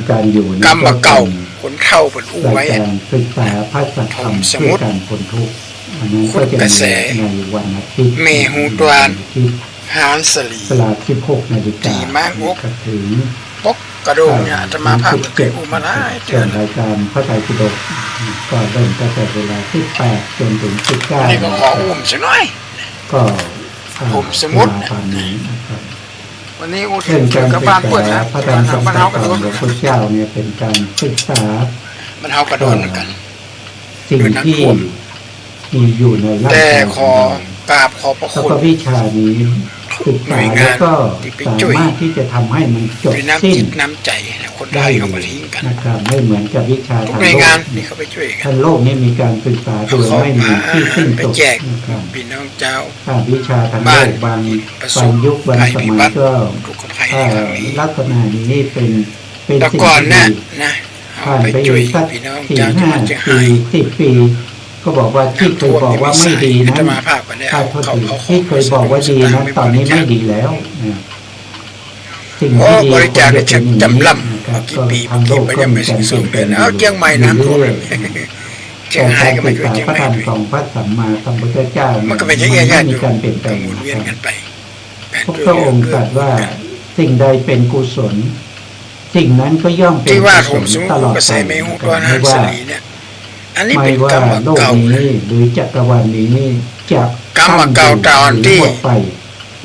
การอยู่ กรรมเก่าคนเท่าคนอู้ไว้ การศึกษาพระสัทธรรมเพื่อการพ้นทุกข์อันนั้นก็จะมีในวันอาทิตย์ เมหูตวานหานสลี เวลา 16 นาฬิกาถึง ปกกระโดงเนี่ยจะมาภาพเกิดอุมาได้เตื ส่ อ วน นรายการพระไตรปิฎกก็เริ่มตั้งแต่เวลา18จนถึง19 นี่ก็ขออุ้มสักหน่อย ก็ ผมสมมุติ ตามนี้นะครับ วันนี้อุทิ เรื่อง ศ การ กับ ศึก บ้านเปิด ษา นะ พระธรรมสัง บ้าน ฆ เฮากระ ธร โด รม น ของพระเจ้าเนี่ยเป็นการศึกษา มันเฮากระโดนเหมือนกัน สิ่งที่มีอยู่ในร่าง แต่ กาย ขอกราบขอพระ แล้ว คุณ ก็วิชานี้ศึกษาแล้วก็สามารถที่จะทำให้มันจบ ด้วยน้ำ สิ้น จิตน้ำใจนะคนไท ได้ ย เล เขามาย ทิ้งกัน นะครับไม่เหมือนกับวิชา ทุก ทาง หน่วย โล งาน ก นี่เขาไปช่วยกัน ทางโลกนี่มีการศึกษาโดยไม่มีที่สิ้น ไป สุด แจก นะครับ พี่น้องเจ้า ถ้าวิชาทางโล บ้าน กบาง ประส บาง บ ยุคบาง ภัย ส พิ มั บั ย ติ ก็ ทุกข์ภัยในครั้งนี้ ลักษณะนี้เป็นแต่ สิ่ง ก่อน ที่ น่ะ ดี นะเอา ผ่าน ไป ไป ช่วย อีกสัก พี่น้อง สี่ เจ้าจัง ห้า หวัดเชียง ปี ราย 10 ปี ก็บอกว่าที่เคยบอกว่าไม่ดีนั้น จะมาภาพกันเนี่ย ถ้า เอา โทษ เขา ที เอา ที่เคยบอกว่าดีนั้นตอนนี้ไม่ดีแล้วนะสิ่ง โอ้ ที่ดี บริจาค ควรจะเป็นอย่าง จำ นี้ ลำ นะครับ กี่ ก็ ปี ทางโลก ไป ก็ ยัง มี ไม่ การ สู เปลี่ย ง นแปลง เอาเชียงใหม่น้ำท่วม เรื่อย เชี ๆ ยง แต่ ราย การ ก็ ศึ ไม่ ก ช่วย ษา เชียง พระ ใหม่ด้วยธรรมของพระสัมมาสัมพุทธเจ้า มั มัน ก็ไม่ใช่ ไม่ ญาติโย มี ม การเปลี่ยนแปล ก็ ง หมุนเวียน นะค กั รับ นไป พระองค์ตรัสว่าสิ่งใดเป็นกุศลสิ่งนั้นก็ย่อมเป็น ที่ว่า กุ ผม ศ สู ล ง ตลอด กระแส ไป เมหุ นะค ตัว รับ นั้ ไม่ นส ว่า ลีเนี่ยอันนี้ ไม่ เป็น ว่าก รรม โลก เก่า นี้หรือจักรวาลนี้จะ กรรมเก่าตอนที่ หมดไป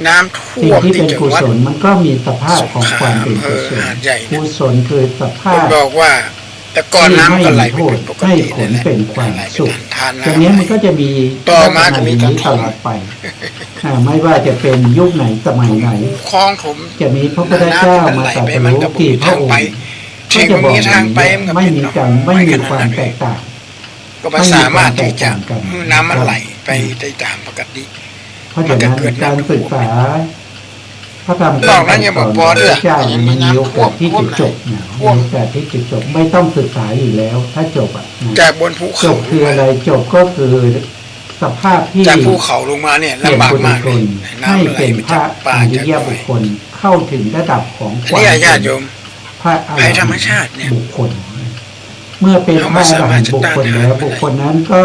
น้ำท่ สิ่ง วม ที่ ที่ เป็น จัง กุ หวัด ศลมันก็มีสภาพของความเป็นกุศล หาดใหญ่เนี่ย กุศลคือสภา คุณ พ บอกว่า แต่ก่อนน้ำก็ไหลไป ที่ เป็นปก ให้ ติ ผลเป็นความสุข ทาน ตรง น้ำ นี้มันก็จะมี ต่อมาก็มี ลักษณะอย่างนี้ตการลอดไปไม่ว่าจะเป็นยุคไหนสมัยไหน คลองผม จะมีพระพุทธเจ้ามาตรัสรู้กี่พระองค์ก็ ที่ จะ มัน บอก มี อย่า ทาง ง ไป นี้ มันก็ ไม่ เป็น มีการไม่มีความแตกต่าง ก็มันสามารถที่จะน้ำมันไหลไปได้ตามปกติ เพราะฉะนั้นการศึกษาพระธรรม นอกนั้นยังบอกพอเด้อ เจ้ามันมีโอกาสที่จะจบนะมีโอกาสที่จะจบไม่ต้องศึกษาอยู่แล้ว ถ้าจบอ่ะนะ จากบนภู จ เขา บคืออะไรจบก็คือสภาพที่ จากภูเขาลงมาเนี่ย เปลี่ยน ลำบาก บุค มาก ค เลย ล น้ำ ให้ ไหล เป็น มา พ จา ระ กป่า อริ จาก ย ดอ บุ ย คคลเข้าถึงระดับของค อัน วาม นี้ญาติโยม พระอร ภั หั ย น ธรรม ต์ ชาติเนี่ย บุคคล เมื่อเป็นพระอรหันต์บุคคลแล้วบุคคลนั้นก็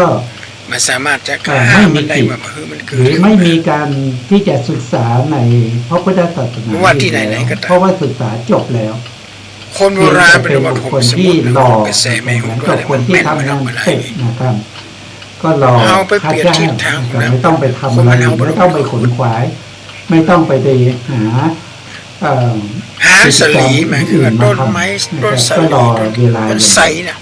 มันสามารถจะ ไม่มี มันได้ กิจ มาคือมัน ห เกิ รือ ด ไม่มีการที่จะศึกษาในพระพุทธศาสนา ไม่ว่าที่ไหนๆก็ตาม เพราะว่าศึกษาจบแล้ว คนโบราณเป็น เป็น ระบบ บุค ผม คล สมุ ที่ น รอ ไปแสแมง เหมือน ด้ว กั ย บ แล้ว ค มัน น ที่ แม่น ทำ มัน งาน เอาอะไร เสร็จนะครับ ก็รอ เอาไปเปลี่ยน ค่า ทิ จ้า ศทาง งไม่ต้องไปทำอะไรไม่ต้องไปขนขวาย ไม่ต้องไปหาเอ่อ หาสลีหมายคือว่าต้นไม้ต้นส ก็ ลี รอเวลา ต้นไทรเนี่ย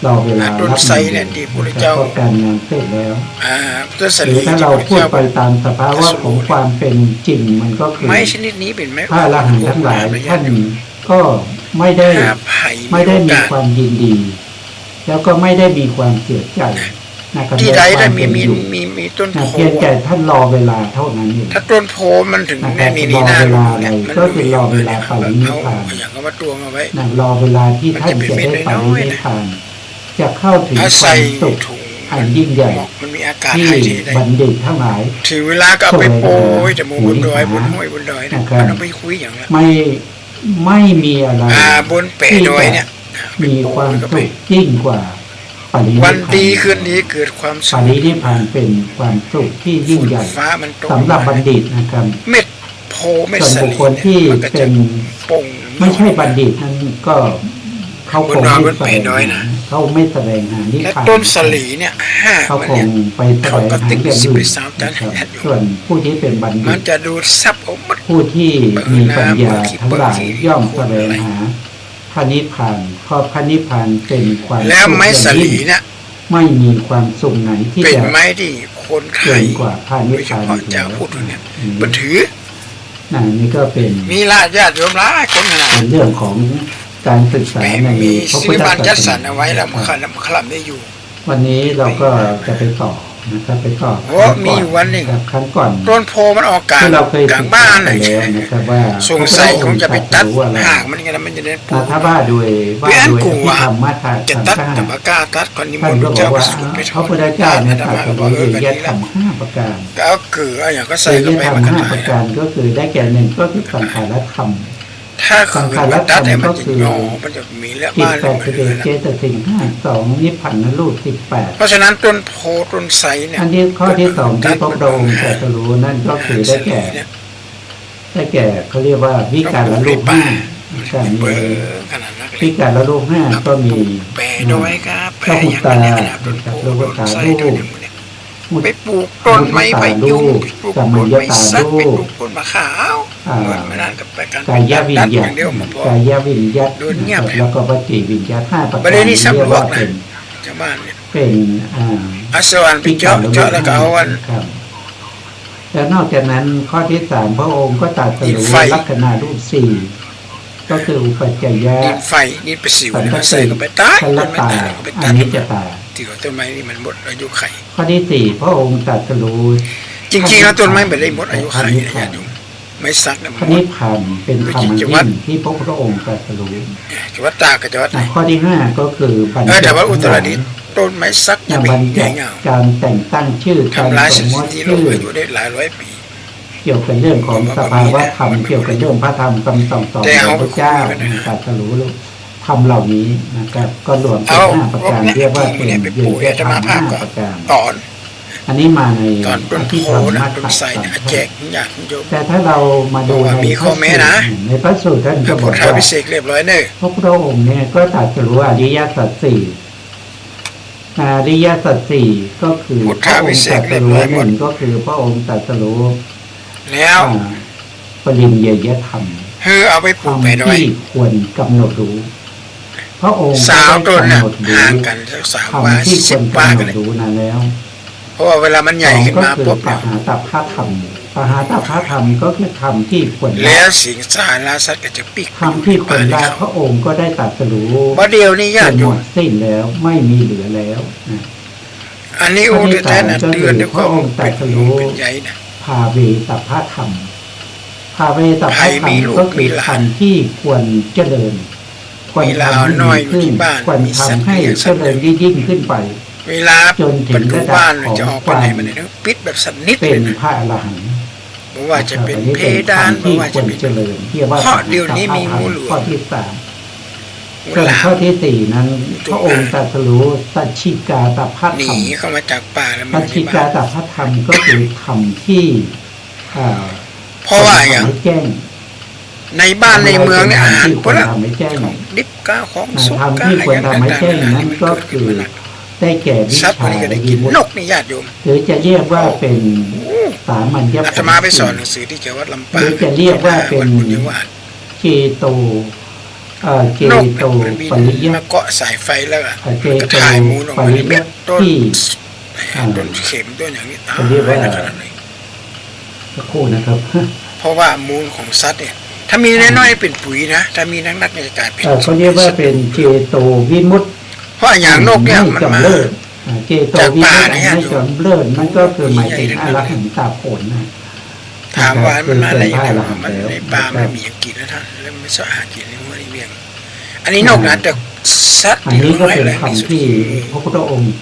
รอเวลา ต้นไทรเนี่ยที่พระเจ้า ก็การงานเสร็จแล้ว ต้นส หรื ลี อถ้าเราพูดไปตามสภาวะของความเป็นจริงมันก็คือ ไม้ชนิดนี้เป็นไม้ พระอรหันต์ทั้งหลายท่านก็ไม่ได้ หาไผ่ ไม่ได้มี โอกาส ความยินดี แล้วก็ไม่ได้มีความเสียใจนะครับ ที่ใดได้ ในความเป็นอยู่ มีต้น นะ โพ เพียงแต่ท่านรอเวลาเท่านั้นเอง ถ้าต้นโพมันถึง นะค แน่ รับ นี่หน้าร อเวลา เนี่ยมัน ก็คือรอเวลาปรินิพพาน เอาอย่างก็มาตวงเอาไว้ นะรอเวลาที่ท่านจะได้ปรินิพพานจะเข้าถึง อา ค ศั วาย มสุข ถุง อันยิ่งใหญ่ มันมีอากาศ ที่ หายใจได้ บัณฑิตทั้งหลาย ถึงเวลาก็เอาไปโปรยจมูกบนดอยบนห้วยบนดอยนะมันต้องไปคุยอย่างละ ไม่มีอะไร บนเปะดอยเนี่ย มีความสุขยิ่งกว่าปรินิพพาน วันดีคืนนี้เกิดความ ป สุข รินิพพานเป็นความสุขที่ยิ่งใหญ่ ฟ้ามันตก สำหรับบัณฑิตนะครับ เม็ดโพเม็ด ส่วน ส บุค ลี คลที่ มันก็ เป็ จะ น ป่ง ไม่ใช่บัณฑิตนั้นก็เขาคงไม่ บน แส เป ดง น้อยนะ เขาไม่แสดงหานิพ และ พาน ต้นสลีเนี่ยห้า เขา มัน ค เนี่ ง ย ไปแสดงหาอย่างอื่นนะครับส่วนผู้ที่เป็นบัณฑิ มัน ต จะดูดซับเอาหมด ผู้ที่มีปัญญาทั้งหลายย่อมแสดงหาพระนิพพานเพราะพระนิพพานเป็นความ แล้ว สุข ไม้ส อย่าง ลี ยิ่ง เนี่ย ไม่มีความสุขไหนที่ เป็น จะ ไม้ที่คนไท เกิ ย นกว่าพระนิ โด พ ยเฉ พาน พาะเจ้าพูดเนี่ย อืม มันถือ นี่ก็เป็น มีญาติโยมหลายคนขนาด เป็นเรื่องของการศึกษาใน มี พระ ศิ พุท ริ ธ บั ศาน จัด ส สรร นา เอาไว้แล้วมันขลับได้อยู่ วันนี้เราก็จะไปต่อนะครับไปต่อ โอ้มีอยู่วันหนึ่ง ครับครั้งก่อน ต้นโพมันออกกลาง ที่เราเคย กลางบ้าน ไป เลย แล้วนะครับว่า สงสัยคงจะไปตัด พระพุทธองค์ตรัสรู้อะไร หากมันยังไงมันจะได้ปลู ถ้าก ว่าด้วยว่า เพื่อน ด้วย กู ที่ อะ ทำมาทา จะ สัง ตัด ฆา แต่ปากกาตัดคนนี้ ท่าน มัน ก็บ เจ้า อกว่า สูตรไป พระพุทธเจ้าเนี่ยตรัสรู้เรียนธรรม5ประการ ก็เอาเกลืออย่างก็ใส่ เรี เข้าย น ไป ธรรม มันก็ 5ป ได้ ระการก็คือได้แก่หนึ่งก็คือสังขารธรรม ธ ถ้าคือมันตัดเนี่ยมันจะหย่อมันจะมีเลือด จิต บ้าน แปดสิบเอ็ดเจตสิก52นิพพานรูป18เพราะฉะนั้นต้นโพต้นไทรเนี่ย อันนี้ข้อที่สองที่พระองค์ตรัสรู้นั่นก็คือได้แก่เขาเรียกว่าวิการละรูปห้าการมีวิการละรูปห้าก็มี แปรด้วยครับแปร พระหุ อย่าง ตา นี้นะต้นโพ โล ต้ ก น ตา ไทร ลู ต้น ก อย่างนี้ไปปลูกต้นไม้พยุงไปปลูกต้นไม้สักไปปลูกต้นมะขาวเหมือนไม่นานกับไปการ กายวิญ ตัดอ ญา ย่างเดียวมาพอก ายวิญญา โดนเงียบเลย แล้วก็วัจีวิญญา5ประ ประ การ เด็นนี้ เรีย สำร ก ว ว่า จนะ เป็น ชาวบ้านเนี่ย เป็นอาสวรรค์ไปเจาะแล้วก็เอาวัน ครับแล้วนอกจากนั้นข้อที่สามพระองค์ก็ตรัสรู้ลักษณะรูปสี่ก็คืออุปัจจยะ ดินไฟนี่ไปสิว สัน เนี่ย ต มันใส่ ติ ลงไปตาย ช ต้ ล นไม้ ตา ตายก็ไป อั ตั น ด นี้จะตา ที่ว่าต้นไม้นี่มันหมดอายุไข ข้อที่สี่พระองค์ตรัสรู้ จริงๆแล้วต้นไม้ไม่ได้หมดอายุไขนะญาติโยมไม่ซักนะ พระนิพพานเป็นธรรมยิ่งที่พระพุทธองค์ตรัสรู้ จังหวัดตากกับจังหวัดไหน ข้อที่ห้าก็คือบัญญัติ แต่ว่าอุตรดิตถ์ต้นไม้ซัก อ ยั ย่าง ง ไม่ บัญ ให ญั ญ่ ติ เงา การแต่งตั้งชื่อการ ทำลาย ส ส มม ถิ ติ ติโล ชื่ ก อ อายุได้หลายร้อยปี เกี่ยวกับเรื่องของสภาวะธรรมเกี่ยวกับเรื่องพระธรรมคำสั่งสอนของพระเจ้าตรัสรู้ธรรมเหล่านี้นะครับก็รวมเป็นห้าประการเรียกว่าเป็นเยอะธรรมห้าประการ ตอน อันนี้มาใน ตอนต้น ที่ โพ ธรรม นะ มา ต้น ตร ไทรเนี่ยแจกญาติโยม แต่ถ้าเรามาดูใน มีข้อแม้นะ ในพระสูตรท่านก็บ พุ อ ท ก ธา ว่า พิเศษเรียบร้อยเนอะ พระพุทธองค์เนี่ยก็ตรัสรู้อริยสัจสี่อริยสัจสี่ก็คือพระองค์ตรัสรู้หนึ่งก็คือพระองค์ตรัสรู้ แล้ว ปริญญยธรรม เอาไปปลูก ทำ ไปด้วย ที่ควรกำหนดรู้พระองค์ สาวต้น ได้ น่ะ กำหนดรู้ ห่างกันสัก3 วา ทำที่ค สิ ว บ ร วาก ำหน กัน ด เลย รู้นานแล้ว เพราะว่าเวลามันใหญ่ขึ้นมา ก็คือ ปุ๊บ ป เนี่ย หาตัพพธรรมปหาตัพพธรรมก็คือธรรมที่ควรละ แล้วสิงสารสัตว์ก็จะปิก ธรรมที่ควรละพระองค์ก็ได้ตรัสรู้ ว่าเดียวนี้ญา จ ติ น โย หม ม ดสิ้นแล้วไม่มีเหลือแล้วนะ อันนี้องค์แท้ๆนะเตือนด้วยความเป็นใหญ่นะ ภาเวตัพพธรรมภาเวตัพพธรรมก็คือธรรมที่ควรเจริญควรทำให้ดีขึ้นควรทำให้เจริญยิ่งขึ้นไป เวลา จนถึ ประ ง ตู ระดั บ้าน บของ จะออก ค ไป วาม ไหนมาไหนนะปิดแบบสนิท เป็ เล น ยนะ พระอรหันต์ ไม่ว่าจะเป็น อั เพ ป็ ดาน ธรร ไม่ ที่ ว่า คว จะ ร เป็น เจริญที่ว่า เพราะเดี๋ยวนี้มีงูเหลือม ข้อที่สาม งู ส่วน หลาม ข้อที่สี่นั้นพระองค์ตรัสรู้สัจฉิกาตพ หนี ธรรม เข้ามาจากป่าแล้ว สั มา จ ใน ฉิกา บ้าน ตพธรรมก็คือธรรมที่อ่า เพราะว่าอย่าง ทำให้แจ้ง ในบ้านในเมืองเนี่ยอาหาร ที่ พ คว ว ก ร ละ ทำให้แจ้ง ของดิบก้าของสุก ธรรม ก้า ที่ควรทำให้แจ้ง อย่าง นั้นก็คือ ได้แก่วิ สัตว์ ชา วันนี้ก็ได้ วิ กิน มุต น ติ กนี่ญาติโยม หรือจะเรียกว่าเป็นสามัญญผล อาตมาไปสอนหนังสือที่จังหวัดลำ ห ปาง รือจะเรียกว่าเป็น วัดบุญยวาส เจโตเจ นก โต มันบิน ปริยะ มาเกาะสายไฟแล้วอะ เจ ก็ โต ถ่ายมูลออก ป มา ริ เม็ ยะ ดต้น ที่ ต้นเข็มต้นอย่างนี้ตาย เรียกว่า ขนาดไหน สักครู่นะครับ เพราะว่ามูลของสัตว์เนี่ยถ้ามีน้อยๆเป็นปุ๋ยนะถ้ามีนักๆเนี่ยจะกลายเป็น เขาเรียกว่าเป็นเจโตวิมุตติ เพราะอย่างนกเนี่ย ไม่ มัน กำ มา เริบเจโตวิมุตติ จากป่าเนี่ย ไม่กำเริบมันก็คือหมายถึงอรหันตผลนะ ถามว่ามันมาอะไรอย่าง ไร เงี้ยมันในป่ามันมีอย่างกินแล้วท่านแล้วมันสะอาดกินในหัวในเวียงอันนี้นกนะแต่สัตว์ อันนี้ก็เป็น น้อย คำที่พระพุทธองค์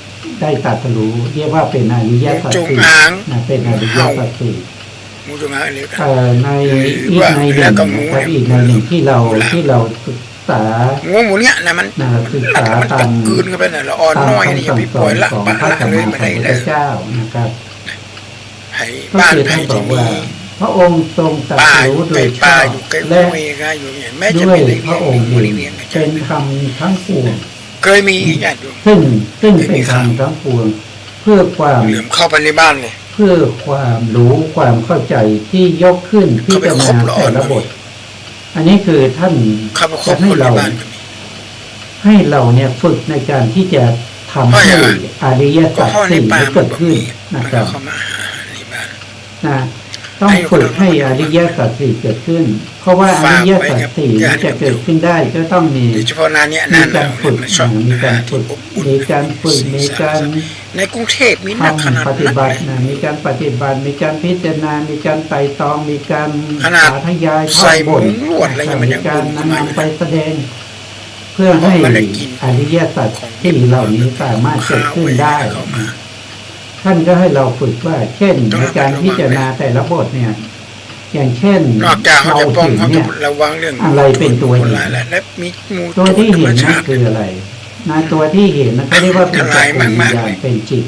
ได้ตรัสรู้เรียกว่าเป็นอริยสัจ จง สี่ อาง นะเป็นอริยสัจสี่ มูจงอางอะไรกัน ในอีกในหนึ่งนะครับอีกในหนึ่งที่เราศึกษา งูหมูเนี่ยนะมัน ศึก อัด ษา มัน ตา ตะ ม กืนเข้าไปน่ะละอ่อน ตาม น้อยนี่ คำ อย่า สั่ง ไป ส ปล่ อ อย น ละ ของ ปะ พระ ละ สัม เลย มา มา สั ได้ มพุท เล ธ ย เจ้านะครับ ให้ ก็ บ้าน คือ ใคร ท่านบอ ที่ ก มี ว่าพระองค์ทรงตรัส ป่า รู้โด ใกล้ ยช ป่า อบ อยู่ใกล้ และ ห้วยก็อยู่อย่างแม้จะ ด้วย ไม่ได้ พ เลี้ย ระ ง องค์ หมู เอ นี่ ง เลี้ยงกัน เป็นธรรมทั้งปวง เคยมีญาติโยม ซึ่งเป็นธรรมทั้งปวงเพื่อความ เหลือมเข้าไปในบ้านเลย เพื่อความรู้ความเข้าใจที่ยกขึ้นที่จะมาแต่ละบท อันนี้คือท่าน เข้าไปคร จะ บ ให้ คนใน เรา บ้านก็มี ให้เราเนี่ยฝึกในการที่จะทำให้อริย ก็ สัจ เข้าใน สี่ ป่า เกิดขึ้น มั นะ น ค ก็ รับ เข้ามาหาในบ้าน นะต้องฝึกให้อริยสัจสี่เกิดขึ้น เพราะว่าอริยสัจสี่จะเกิดขึ้นได้ก็ต้องมี โดยเฉพาะนานเนี้ย มี นาน การฝึก มันชอบ มีการฝึก ที่อบอุ่น มีการฝึกมีการ ในกรุงเทพมีนักขนาด ทำปฏิ นั้น บัติ เลย นะมีการปฏิบัติมีการพิจารณามีการไต่ตรองมีการ ขนาด สาธยาย ใส่ ทอดบท มุ้งลวดอะไรอย่างเงี้ยมันยัง มีการ บุญขึ้นมาอยู่ นำไปแสดง เพื่อให้ มันได้กิน อริยสัจที่เหล่านี้สามารถเกิดขึ้นได้ เข้ามา ท่านก็ให้เราฝึกว่า เช่น ต้อง ใน ระมัด การ ระวัง พิจารณาแต่ละบทเนี่ย อย่างเช่น นอกจากเขาจะป้อง เห็น เขา เนี่ จะ ย ระวังเรื่อง อะไรเป็นตัว ค เห็ น น หลายแหละและมีหมู่ ตัวที่เห็น ธรรม นั่น ชาติ คืออะไรนะตัวที่เห็นนะเขาเรียกว่าเป็นจักรวิญญาณเป็นจิต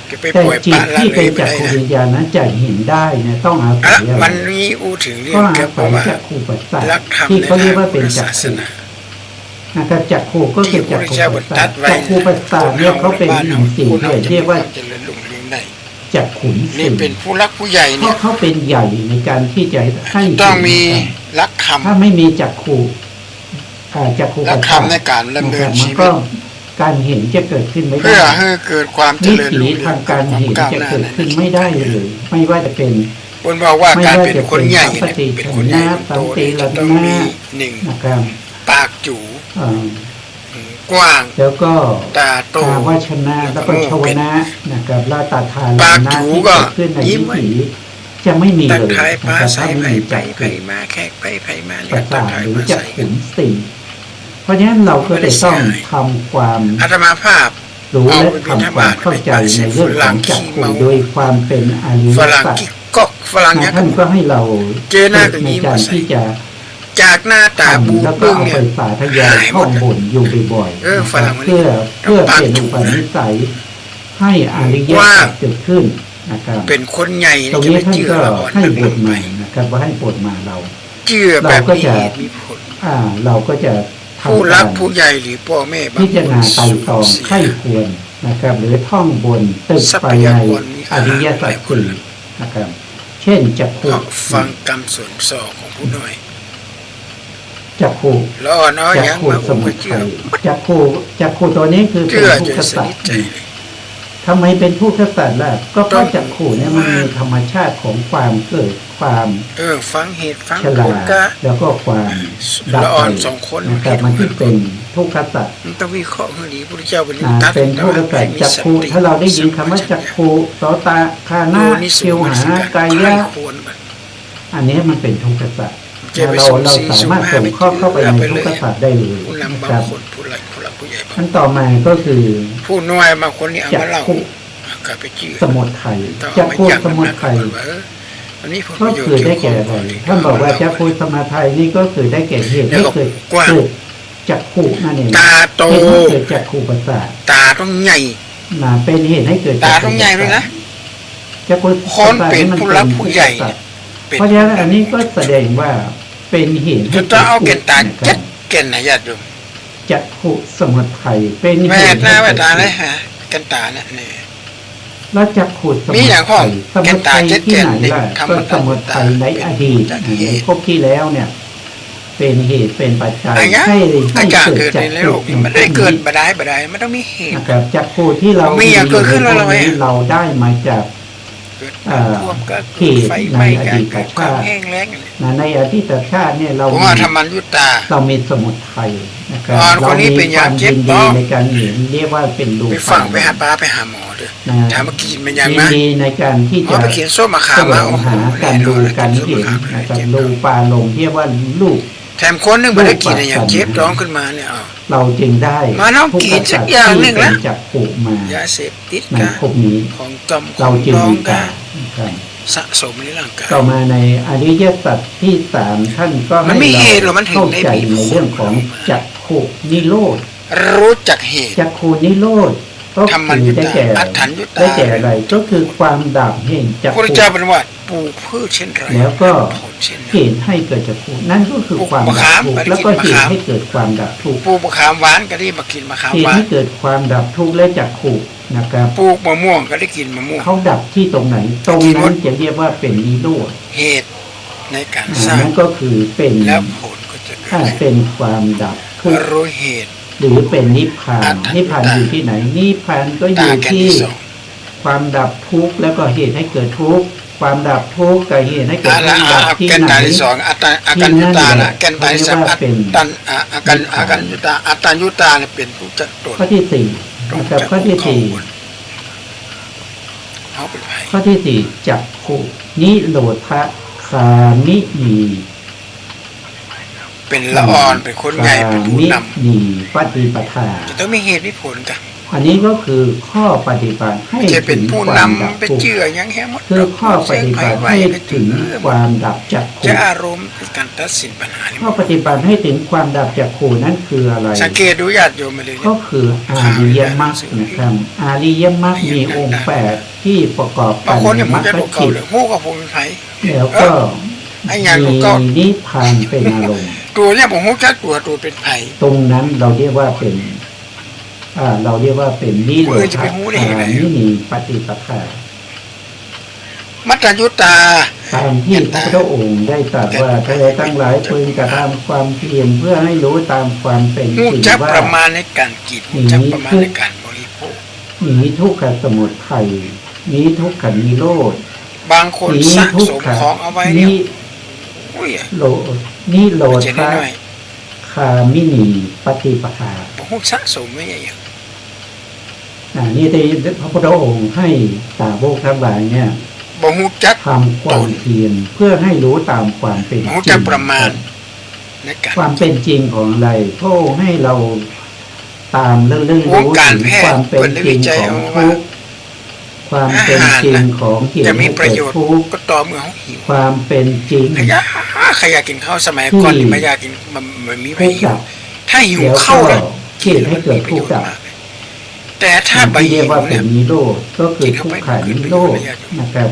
จะไป แต่ ปล่อย จิ ป ต ละละ ที่ เล เป็น ไป จัก ได้ ร นะ วิญญาณนั้นจะเห็นได้เนี่ยต้องอาศั อ่ะ ยอะไร มันมีอูถึงเรื่อ ก็ ง อา เกี่ยวกั ศั บ ย ว่า จักขุปัสสะ ลักธรรม ที่ ใน เขาเรียก ทาง ว่า พุ เป็ ท น ธ จั ศาก ส ขุ นา นะครับจักขุก็คือจักขุ ที่พระเจ้า ปัส ตรั สะ สไว้ จักขุปัสสะเนี่ยเขาเป็นอินทรีย์เนี่ยเรียกว่า เจริญรุ่งเรืองได้ จักขุน นี่ สี เป็นผู้รักผู้ใหญ่ เพ เนี่ ราะ ย เขาเป็นใหญ่ในการที่จะให้ ต้องมี เห็น ลักธรรม ถ้าไม่มีจักขุจักขุ ลั ปั ก ส ธรร สะ มในการดำเนิน มั ชี น วิ ก็ ต การเห็นจะเกิดขึ้นไม่ได้ เพื่อให้เกิดความเจ วิ ริญ ถี รุ่งเรื ทางการเห็น ก้าว จะ หน้า เกิดขึ้นไม่ได้เลยไม่ว่าจะเป็น คนบอกว่า ไม่ การ ว่า เป็น จะ คนใหญ่เนี่ย เป็น เป็นคนใหญ่ สั โต นติ เนี่ยจะต้องมีหนึ่ง นะครับ ปากจู เอ่อก ว้าง แล้วก็ ตาโต ตาวชนะแล้วก็ชวนะนะครับลาตาทาน ปาก หน้า จู ที่ ก็ เกิดขึ้นใน ยิ้ วิ มไว้ ถีจะไม่มี ตัก เลย ทาย นะ ปลา ครับ ใส่ ถ้าไม่ ไผ่ มี ไป จัก ไผ่ ขุ มาแขกไปไผ่มา ประ ตั สาก ท ทาย หรือ ปลา จัก ใส่ ขุนสีเพราะฉะนั้นเราก็จะต้องทำความ อาตมาภาพ รู้และทำความเข้าใจในเรื่องของจักขุโดยความเป็นอริย ฝรั่ง สัจ กิ๊กก๊อกฝรั่งยัก ท่าน ษ์ ก็ให้เรา เจอหน้าก็ ใน ยิ้ม การ ใส่ ที่จะ จากหน้าตาบู ทำแล้วก็ บึ้ง เอา เนี่ ไป ย สาธยายท่องบนอยู่บ่อย เออ ๆ ฝรั่งมัน เพื่อ ปาก เป็น จุ อุปนิสัยให้อริย ว่า สัจเกิดขึ้นนะครับ เป็นคนใหญ่ ตรง จะ นี้ ไม่ ท่าน เชื่อ ก็ เราอ่อน ให้บ ล ท ง ให ไป ม่นะครับว่าให้บทมาเรา เชื่อแบบ เราก็ มี จะ เหตุมีผล เราก็จะ ผู้ ทำ รั กาก ร ผู้ใหญ่หรือพ่อแม่บาง พิ ค จาร น ณาไตร่ตรอง สูญ ไข้ เสีย ควรนะครับ หรือท่องบนตึก ทรั ไป พ ใน ยากรมี อ ค่า ริยสัจสี่นะครับ เช่นจัก เพ ขุ ราะฟังกรรมส่วนสอของผู้น้อย จักขุ แล้วอ่อนน้อย จัก ยัง ขุ มา ส อุ้ม มุ มา ทั เชื่อย จักขุตัวนี้คือเป็ เชื่ น อ ทุ จ ก น ข ส สัจ นิทใจเลย ทำไมเป็นทุกขสัจล่ะก็เพราะจักขุเนี่ยมันมีธรรมชาติของความเกิดความ ฟังเหตุฟัง ฉ ผ ลา ล ด ก็ แล้วก็ความดับ ละ ไป อ่อนสองคน นะครับมันที่เป็นทุกขสัจ มันต้องวิเคราะห์ให้ดีพระเจ้าเป็น เป็นทุกขสัจจักขุถ้าเราได้ยินคำว่าจักขุโสตคานะชิวหากายะ ควรมัน อันนี้มันเป็นทุกขสัจ จะไป เรา สุ่ม เรา สี่ สามารถ สุ่ ส่ ม ง ห้า ข้อเข้าไปใน ไป ทุ เลย กขสัจได้เลย ผู้ นะ นำ ค บา รั ง บ คนผู้หลักผู้หลักผู้ใหญ่บาง ขั้นต่อมาก็คือ ผู้น้อยบางคนนี่เอา จัก มาเล่า ขุ กลับไปเชื่อ สมุทัย ต้อง จัก เอา ขุ มาจับ สมุทัย อันนี้ผลป ก็ ระโยช คือ น์ ได้แก่อะไรท่านบอกว่าจักขุสมุทัยนี่ก็คือได้แก่เหตุให้เกิดจักขุนั่นเอง ตาโต เหตุให้เกิดจักขุประสาท ตาต้องใหญ่ เป็นเหตุให้เกิด ตาต้องใหญ่ด้วยนะ จักขุ คนเป็นผู้รักผู้ใหญ่เนี่ย เพราะฉะนั้นอันนี้ก็แสดงว่าเป็นเหตุให้ จะต้องเอาแก่นตา นะครับ เจ็ดแก่นไหนญาติโยม จักขุสมุทัยเป็นเห แม่ ตุ หน้า ให้ แม่ เกิด ตาเลยฮะแก่นตาเนี่ยนี่ แล้วจักขุสมุ มีอย่างข้อ ทัยส แก่ มุ นตา ทัย เจ็ด ที่ไหน แก่น ล่ะ ทำ ก็ มา สมุทัยในอดีต จาก ใน เหตุ ภพที่แล้วเนี่ย เป็นเหตุเป็นปัจจัย อันเนี้ย ให้ อาจารย์ เกิ เกิ ด ด จัก ใน ขุ โลกนี้มันได้เกิดบดายบดายมันต้องมีเหตุ นะครับจักขุที่เรา มีอย่างเกิดขึ้นแล้วเรา ใน ไง นี้เราได้มาจาก เกิด ท่ว มก็ เหตุ ไฟไหม้ ในอ การ ดีต เกิดค ชาติ วามแห้งแล้งอะไร ในอดีตชาติเนี่ยเรา ผมว่าธรรมันยุตตา เรามีสมุทัยนะครับ อ่อนคนนี้ เรา เป็น มี ยา ความ เจ็ ยิ บ น บ่ ดีในการเห็นเรียกว่าเป็นดู ไปฟังไปหาปลาไปหาหมอเด้อ นะ ถามว่ากินมันยัง ยิน นะ ดีในการที่ อ๋อ จะ ไปเขียนส้มมะขา แส ม ว มาง โอ้โห หาการดูการเห็น นะ นะ ค ค รั รั บบ ดูปลาลงเรียกว่าลูก แถมคนหนึงไม่ได้กินอะไรอย่างเจ็บท้องขึ้นมาเนี่ยอ๋อ เราจึงได้ มาน้อง ทุ กินสักอย่างหนึ่ง ที่ ละ เป็นจักขุมาย าเสพติด ใน กะ ภพนี้ ของจอมข เรา อง จึง น้อง มี กะ การนะครับ สะสมในร่างกาย ต่อมาในอริยสัจที่สามท่านก็ มั ให้ นไม่เหตุหร เรา อมันถึง เข้า ได้ ใจ มี ในเรื่องของจักขุนิโรธ รู้จักเหตุ จักขุนิโรธก็ ธรรมัญ คื ยุ อ ต ได้ ตา แก่ อัฏฐัญยุตตา ได้แก่อะไรก็คือความดับแห่งจัก พระ ขุ เจ้าเป็นว่าปลูกพืชเช่นไร แล้วก็ ผลเช่น เห นั้น ตุให้เกิดจักขุนั่นก็คือความ มะ ดั ขา บ ม ทุกข์ ไม่ได้ แล้วก็ กิน เห มะขาม ตุให้เกิดความดับทุกข์ ปลูกมะขามหวานก็ได้มากินมะขาม เห ห ตุ วาน ให้เกิดความดับทุกข์และจักขุนะครับ ปลูกมะม่วงก็ได้กินมะม่วง เขาดับที่ตรงไหน ตรงนั้นจะเรียกว่าเป็นนิโรธ เหตุในการสร้าง นั่นก็คือเป็น แล้วผลก็จะเกิ ถ้า ด เป็นความดับทุกข์ รู้เหตุ หรือเป็นนิพพา อั น ฏฐัญญุตตา นิพพานอยู่ที่ไหนนิพพานก็อ ตา ยู่ แก่น ที่ ที่สอง ความดับทุกข์แล้วก็เหตุให้เกิดทุกข์ความดับทุกข์กับเหตุให้เกิด อะ ทุ ละ กข์ดับที่ แก่น ไหน ตาที่สองอาการยุตตานะแก่นตาที่สามอาการยุตตาอัตตายุตตาเนี่ยเป็นผู้จัดตน ข้อที่สี่นะครับข้อที่สี่ เขาเป็นไผ่ ข้อที่สี่จักขุนิโรธคามินี เป็นละอ่อนเป็นคนใหญ่เป็นผู้น นีปฏิปทา ำจะต้องมีเหตุมีผลกัน ค อันนี้ก็คือข้อปฏิบัติให้ จะเป็ ถึ น ง ผู้ ความดับ นำเป็น ทุกข์ เชื่ออย่างแห่หมด คือข้อปฏิบัติให้ถึงความดับจักขุ จะอารมณ์เป็นการตัดสินปัญหานี่ ข้อปฏิบัติให้ถึงความดับจักขุนั้นคืออะไร สังเกตดูญาติโยมมาเลย ก็คืออาริยมรรคนะครับอาริยมรรคมีองค์8ที่ประกอบ บา กั ง น คน ใน เนี่ย ม มั ร น ร จะ ค ถูกเก่า จิต เลยหู้กับผมเป็นไผ แล้วก็ ไอ้งาน มี ถูกเก่า นิพพานเป็นอารมณ์ ตัวเนี่ยผมหู้จักตัวเป็นไผ ตรงนั้นเราเรียกว่าเป็นเราเรียกว่าเป็นนิโรธานินีปฏิปทา มัตตยุตา ตามที่พระพุทธองค์ได้ตรัสว่าเธอทั้งหลายพึงกระทำความเพียรเพื่อให้รู้ตามความเป็นจ หู้ ริง จัก ว่า ประมาณในการกินหู้จักประมาณในการบริโภค หนีทุกขสมุทัยหนีทุกขนิโรธ บางคน หนี สะ ทุก สม ข ของเอาไว้เนี่ยอุ้ย โลนิโร จะ ธา น้อย คามินีปฏิปทา ผมหู้สะสมไม่อย่าง นี่ที่พระพุทธองค์ให้สาวกทั้งหลายเนี่ย บ่หู้จัก ทำความเพียรเพื่อให้รู้ตามความเป็นจ หู้ ริ จัก ง ประมาณในการ ความเป็นจริงของอะไรพระองค์ให้เราตามเรื่อง ว รู้ งการ ถึง แพท ความ ย์ เป็น เปิดได้ จริ วิ ง จัย ของ เอา ทุ ว่าก ข์ความเป็นจริงของเหตุ จะมี ให้ ประ เกิด โยชน์ ทุกข์ ก็ต่อเมื่อเขาหิว ความเป็นจริง ใครอยากกินข้าวสมัยก่อนนี่ไม่อยากกินมันมีไม่ ทุกข์ หิว ดับ ถ้าหิว แล้ว เข้า ก็ แล้ว เหตุให้เกิดทุกข์ดับ แต่ถ้าใบ ที่เรี หิ ยก ว ว่าเป็ เนี่ น ย นิโรธก็คือทุกขานิโรธนะครับ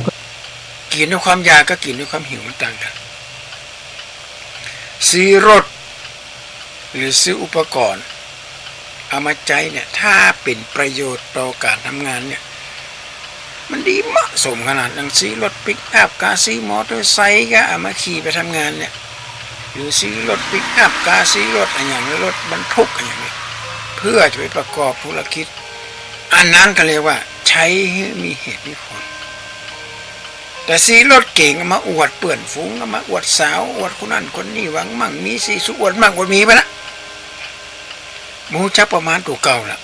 กินด้วยความอยากก็กินด้วยความหิวมันต่างกันซื้อรถหรือซื้ออุปกรณ์เอามาใจเนี่ยถ้าเป็นประโยชน์ต่อการทำงานเนี่ยมันดีเหมาะสมขนาดนั้นซื้อรถปิกอัพกาซื้อมอเตอร์ไซค์ก็เอามาขี่ไปทำงานเนี่ยหรือซื้อรถปิกอัพกาซื้อรถอะไรอย่างรถบรรทุกอะไรอย่างนี้เพื่อจะไปประกอบธุรกิจอันนั้นก็เรียกว่าใช้ให้มีเหตุมีผลแต่ซื้อรถเก่งเอามาอวดเปื่อนฟุ้งเอามาอวดสาวอวดคนนั้นคนนี้หวังมั่งมีสีสุอวดมั่งอวดมีไปละมูจักประมาณตัวเก่าละ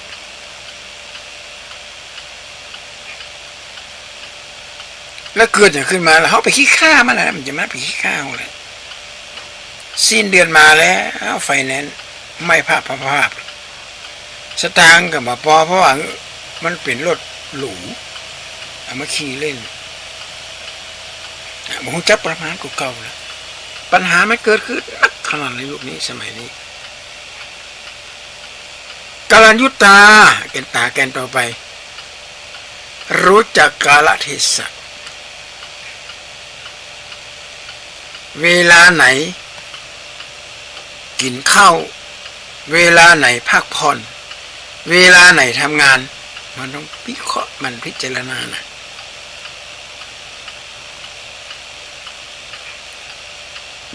แล้วเกิดอย่างขึ้นมาแล้วเขาไปขี้ข้ามันนะมันจะมาไปขี้ข้าวเลยสิ้นเดือนมาแล้วไฟแนนซ์ไม่ภาพสตางค์กับมาพอเพราะว่ามันเป็นรถหรูเอามาขี่เล่นมูจักประมาณตัวเก่าละปัญหาไม่เกิดขึ้นนักขนาดในยุคนี้สมัยนี้กาลยุตตาแกนตาแกนต่อไปรู้จักกาลเทศะเวลาไหนกินข้าวเวลาไหนพักผ่อนเวลาไหนทำงานมันต้องพิเคราะห์มันพิจารณานะ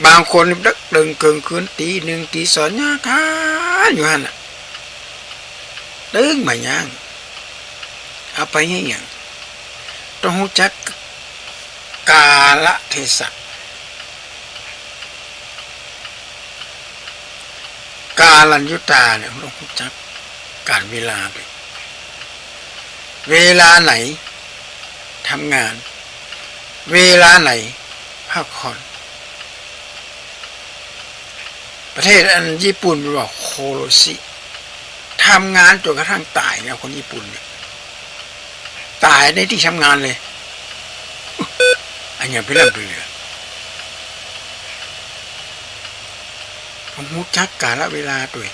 บางคนดึกดึงเกินคืนตีหนึ่งตีสองย่างกันอยู่ฮะน่ะดึงมาย่างเอาไปให้อย่างต้องรู้จักกาลเทศะกาลัญยุตาเนี่ยต้องรู้จักการเวลาไปเวลาไหนทำงานเวลาไหนพักผ่อนประเทศอันญี่ปุ่นมันบอกโคโรซิทำงานจนกระทั่งตายเนี่ยคนญี่ปุ่นเนี่ยตายในที่ทำงานเลยอันนี้เป็นเรื่องเปลือยผมรู้จักกาลเวลาด้วย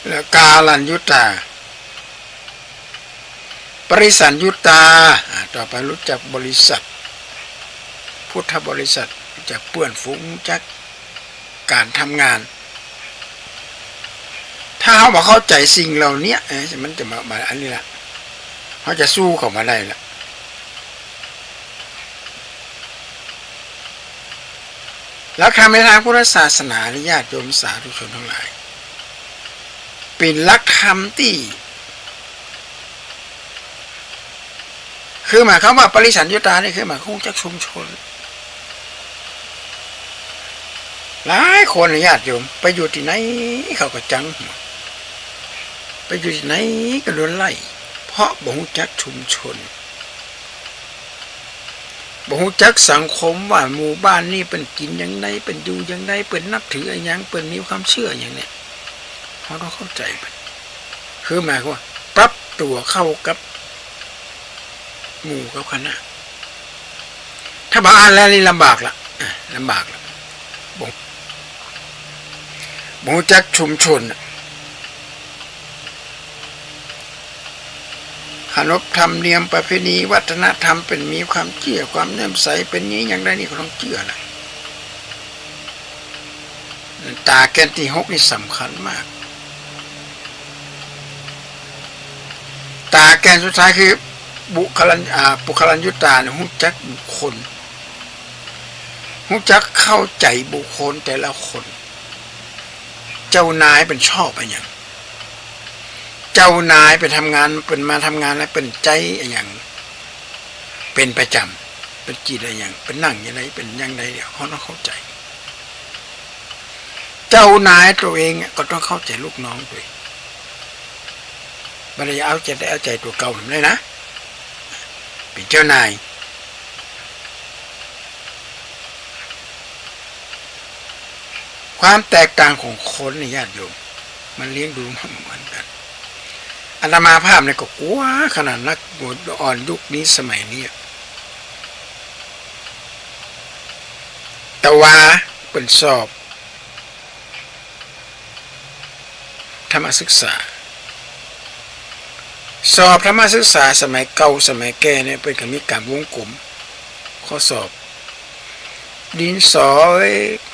แล้วกาลัญยุตาปริสัญยุตาต่อไปรู้จักบริษัทพุทธบริษัทรู้จักเปื่อนฟุ้งรู้จักการทำงานถ้าเขาบอกเข้าใจสิ่งเหล่านี้มันจะมาอันนี้ละเขาจะสู้เขามาได้ละแล้วคำในทางพุทธศาสนาญาติโยมสาธุชนทั้งหลายเป็นหลักธรรมที่คือหมายความว่าปริสัญญุตานี่คือหมายความจากชุมชนหลายคนญาติโยมไปอยู่ที่ไหนเขาก็จังไปอยู่ที่ไหนก็โดนไล่เพราะบ่ฮู้จักชุมชนบ่ฮู้จักสังคมว่าหมู่บ้านนี้เป็นกินอย่างไรเป็นอยู่อย่างไรเป็นนับถืออะไรอย่างเป็นมีความเชื่ออย่างเนี้ยเขาต้องเข้าใจไป คือหมายความว่าปรับตัวเข้ากับหมู่กับคณะถ้าบางอันแล้วนี่ลำบากละลำบากละบ่จักชุมชนขนบธรรมเนียมประเพณีวัฒนธรรมเป็นมีความเชื่อความเลื่อมใสเป็นนี้อย่างไรนี่เขาต้องเชื่อนะตาแกนที่6นี่สำคัญมากตาแกนสุดท้ายคือบุคลัญญุตาเนี่ยรู้จักบุคคลรู้จักเข้าใจบุคคลแต่ละคนเจ้านายเป็นชอบอะไรอย่างเจ้านายไปทำงานเป็นมาทำงานแล้วเป็นใจอะไรอย่างเป็นประจำเป็นจิตอะไรอย่างเป็นนั่งอย่างไรเป็นอย่างไรเนี่ยเขาต้องเข้าใจเจ้านายตัวเองก็ต้องเข้าใจลูกน้องด้วยไม่ได้เอาใจตัวเก่าผมเลยนะเป็นเจ้านายความแตกต่างของคนในญาติโยมมันเลี้ยงดูมันเหมือนกันอาตมาภาพเนี่ยก็กลัวขนาดนักบวชอ่อนยุคนี้สมัยนี้แต่ว่าเป็นสอบธรรมศึกษาสอบธรรมศึกษาสมัยเก่าสมัยแก่เนี่ยเป็นการมีการวงกลมข้อสอบดินสอ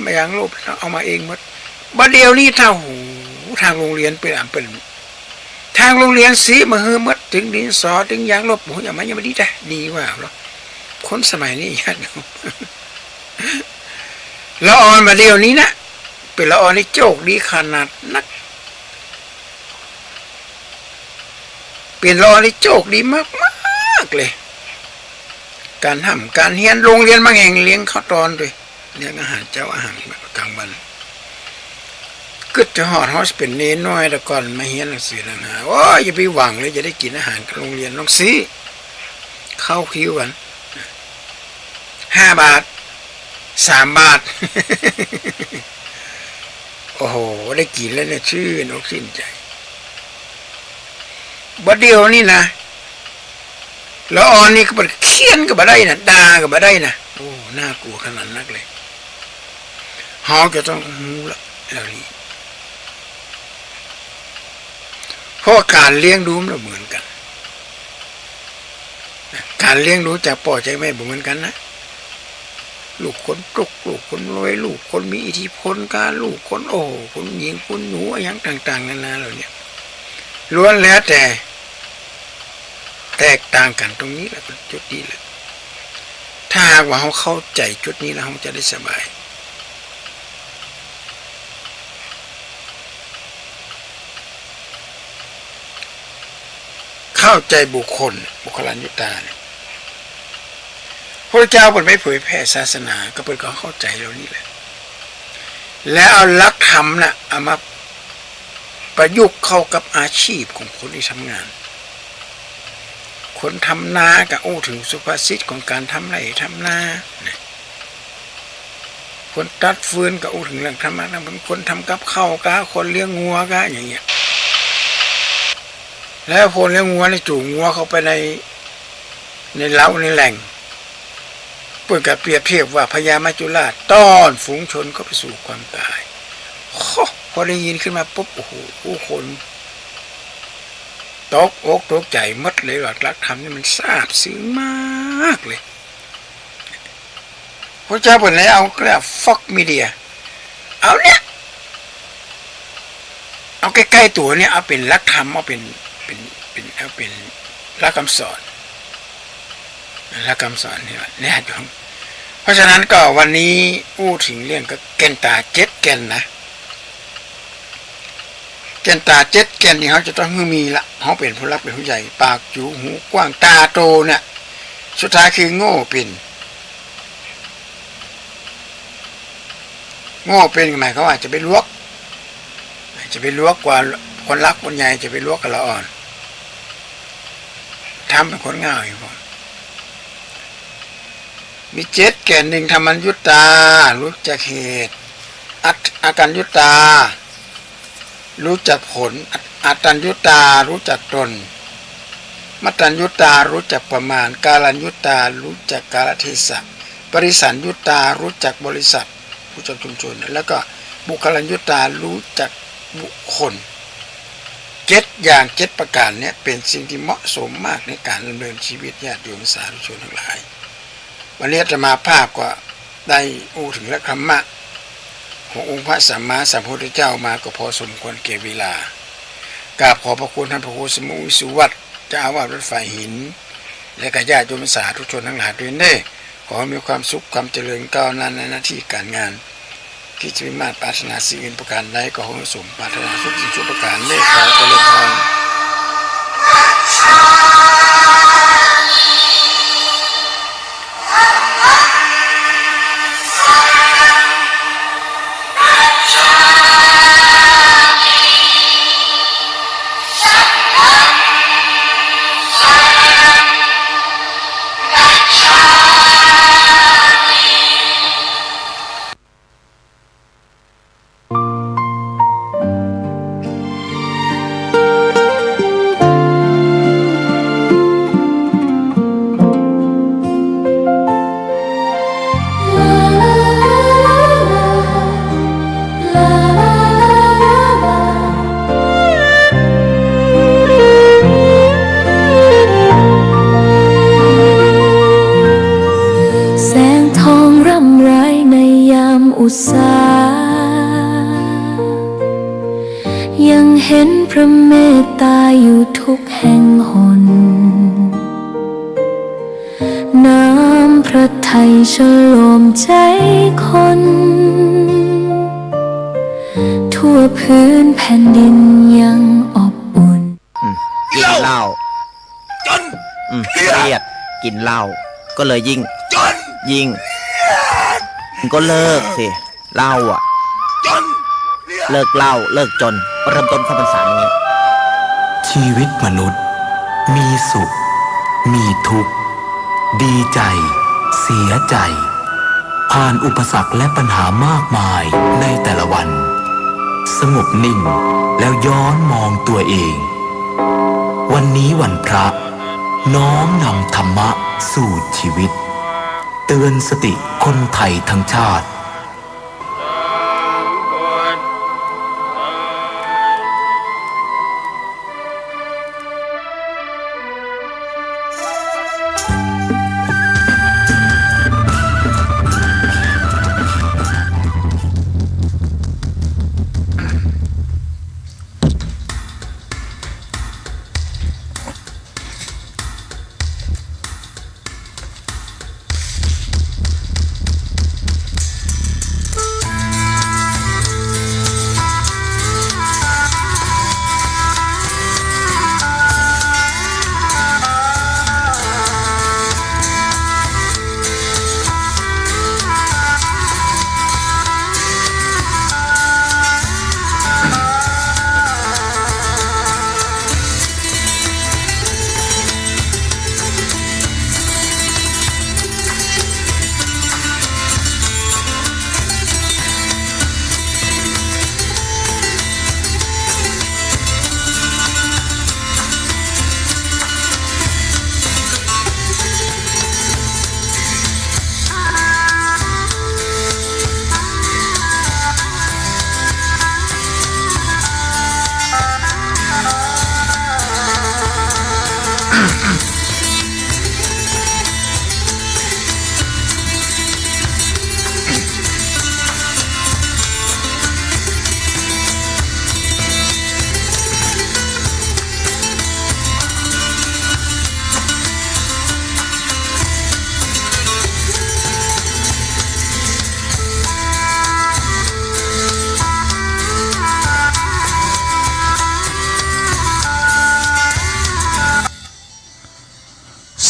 มาอย่างลบเอามาเองหมดบัดเดียวนี้ถ้าหูทางโรงเรียนเป็นทางโรงเรียนสีมาเฮือมดถึงดินสอถึงยางลบโหอย่างมันยังไม่ดีได้ดีว่าหรอคนสมัยนี้ญาติโยมละออนมาเดียวนี้นะเป็นละออนนี่โจกดีขนาดนักเปลี่ยนละออนนี่โจกดีมากเลยการทำการเรียนโรงเรียนบางแห่งเลี้ยงข้าวตอนด้วยเลี้ยงอาหารเจ้าอาหารแบบกลางวันก็จะหอดเป็นเน้นน้อยแต่ก่อนมาเรียนหนังสือนะโอ้ยอย่าไปหวังเลยจะได้กินอาหารโรงเรียนต้องซื้อเข้าคิวกัน5 บาท3 บาทโอ้โหได้กินแล้วเนี่ยชื่นอกชื่นใจบัดเดียวนี่นะละออนนี่ก็เขียนก็บ่ได้นะด่าก็บ่ได้นะโอ้น่ากลัวขนาดนักเลยเฮาจะต้องรู้ละแล้วนี่เพราะการเลี้ยงดูมันเหมือนกันการเลี้ยงดูจากพ่อจากแม่เหมือนกันนะลูกคนตกลูกคนรวยลูกคนมีอิทธิพลการลูกคนโอ้คนหญิงคนหนูอย่างต่างๆนานาเหล่านี้ล้วนแล้วแต่แตกต่างกันตรงนี้แหละเป็นจุดนี้แหละถ้าหากว่าเขาเข้าใจจุดนี้แล้วเขาจะได้สบายเข้าใจบุคคลบุคลัญญุตาเนี่ยพระเจ้าเป็นไม่เผยแผ่ศาสนาก็เป็นเขาเข้าใจเรานี่แหละแล้วเอาหลักธรรมน่ะเอามาประยุกต์เข้ากับอาชีพของคนที่ทำงานคนทำนาก็โอ้ถึงสุภาษิตของการทำไร่ทำนาคนตัดฟืนก็โอ้ถึงเรื่องธรรมะนะบางคนทำกับข้าวก็คนเลี้ยงงัวก็อย่างเงี้ยแล้วคนเลี้ยงงัวในจูงงัวเข้าไปในเล้าในแหล่งเปิดกับเปรียบเทียบว่าพญามัจจุราชต้อนฝูงชนก็ไปสู่ความตายพอได้ยินขึ้นมาปุ๊บโอ้โหผู้คนตกอกตกใจมัดเลยว่าหลักธรรมนี่มันซาบซึ้งมากเลยพระเจ้าบอกเลยเอาเรียกฟอกมีเดียเอาเนี่ยเอาใกล้ๆตัวเนี่ยเอาเป็นหลักธรรมเอาเป็นหลักคำสอนหลักคำสอนเนี่ยจงเพราะฉะนั้นก็วันนี้พูดถึงเรื่องก็แก่นตา7 แก่นนะแก่นตา7 แก่นนี่เขาจะต้องมีละเขาเป็นผู้รับเป็นผู้ใหญ่ปากจูหูกว้างตาโตเนี่ยสุดท้ายคือโง่เป็นหมายเขาว่าจะไปลวกกว่าคนรักคนใหญ่จะไปลวกกับละอ่อนทำเป็นคนง่ายอยู่มี7 แก่นหนึ่งธรรมัญญุตารู้จักเหตุอาการยุตารู้จักผลอ อัตตัญญุตารู้จักตนมัตตัญญุตารู้จักประมาณกาลัญญุตารู้จักกาลเทศะปริสัญญุตารู้จักบริษัทรู้จักชุมชนแล้วก็บุคลัญญุตารู้จักบุคคลอย่าง7ประการเนี่ยเป็นสิ่งที่เหมาะสมมากในการดำเนินชีวิตญาติโยมสาธุชนทั้งหลายวันนี้อาตมาภาพก็ได้อู้ถึงและธรรมะขององค์พระสัมมาสัมพุทธเจ้ามาก็พอสมควรเก็บเวลากราบขอพระคุณท่านพระครูสมุวิสุวัตรเจ้าอาวาสวัดฝ่ายหินและก็ญาติโยมสาธุชนทั้งหลายด้วยเด้อขอมีความสุขความเจริญก้าวหน้าในหน้าที่การงานที่จะมีมาตรปรารถนาสิ่งอื่นประการใดก็ขอสมปรารถนาทุกสิ่งทุกประการเด้อขอเจริญพรยังเห็นพระเมตตาอยู่ทุกแห่งหนน้ำพระทัยฉโลมใจคนทั่วพื้นแผ่นดินยังอบอุ่นกินเหล้าจนเครียดกินเหล้าก็เลยยิ่งก็เลิกสิเหล้าอ่ะเลิกเหล้าเลิกจนเริ่มต้นเข้าพรรษานี้ชีวิตมนุษย์มีสุขมีทุกข์ดีใจเสียใจผ่านอุปสรรคและปัญหามากมายในแต่ละวันสงบนิ่งแล้วย้อนมองตัวเองวันนี้วันพระน้อมนำธรรมะสู่ชีวิตเตือนสติคนไทยทั้งชาติ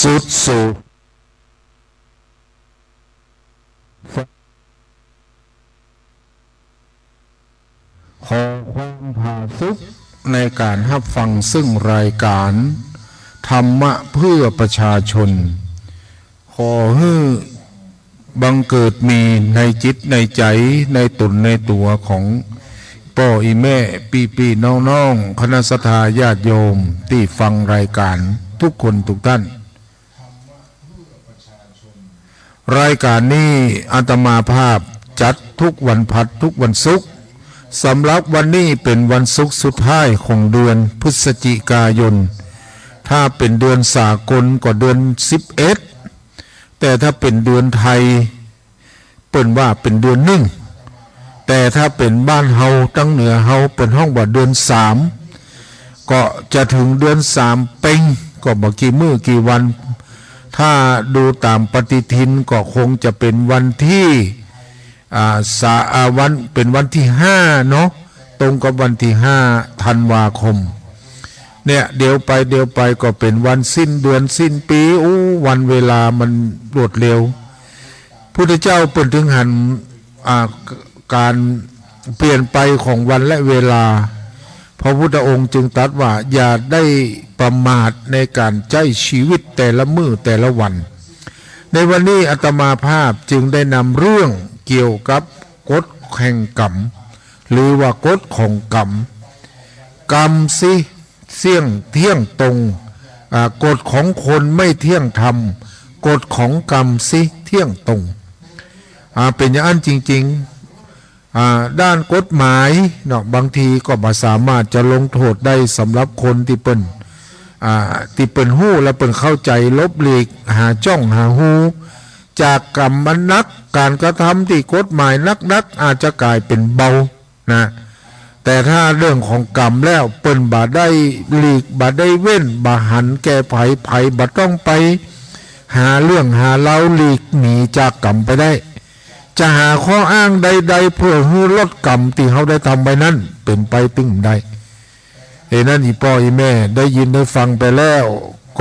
สุดสูขอความผาสุกในการรับฟังซึ่งรายการธรรมะเพื่อประชาชนขอให้บังเกิดมีในจิตในใจในตนในตัวของ ป่ออีแม่ปีน้องคณะสัตยาญาติโยมที่ฟังรายการทุกคนทุกท่านรายการนี้อาตมาภาพจัดทุกวันพัดทุกวันศุกร์สำหรับวันนี้เป็นวันศุกร์สุดท้ายของเดือนพฤศจิกายนถ้าเป็นเดือนสากลก็เดือน11แต่ถ้าเป็นเดือนไทยเปิ่นว่าเป็นเดือน1แต่ถ้าเป็นบ้านเฮาตั้งเหนือเฮาเป็นห้องว่าเดือน3ก็จะถึงเดือน3เพ็งก็บ่กี่มื้อกี่วันถ้าดูตามปฏิทินก็คงจะเป็นวันที่วันเป็นวันที่5เนาะตรงกับวันที่5ธันวาคมเนี่ยเดี๋ยวไปก็เป็นวันสิ้นเดือนสิ้นปีวันเวลามันรวดเร็วพุทธเจ้าเปิดถึงหันการเปลี่ยนไปของวันและเวลาพระพุทธองค์จึงตรัสว่าอย่าได้ประมาทในการใช้ชีวิตแต่ละมื้อแต่ละวันในวันนี้อาตมาภาพจึงได้นำเรื่องเกี่ยวกับกฎแห่งกรรมหรือว่ากฎของกรรมสิเที่ยงตรงกฎของคนไม่เที่ยงธรรมกฎของกรรมสิเที่ยงตรงเป็นอย่างนั้นจริงๆด้านกฎหมายเนาะบางทีก็บ่สามารถจะลงโทษได้สำหรับคนที่เป็นหู้และเป็นเข้าใจลบหลีกหาจ้องหาหูจากกรรมมันนักการกระทำที่กฎหมายนักอาจจะกลายเป็นเบานะแต่ถ้าเรื่องของกรรมแล้วเปิ้นบ่ได้หลีกบ่ได้เว้นบ่หันแก้ไผบ่ต้องไปหาเรื่องหาเล่าหลีกหนีจากกรรมไปได้จะหาข้ออ้างใดๆเพื่อให้ลดกรรมที่เขาได้ทำไปนั้นเป็นไปตึงได้นั้นอีพ่ออีแม่ได้ยินได้ฟังไปแล้ว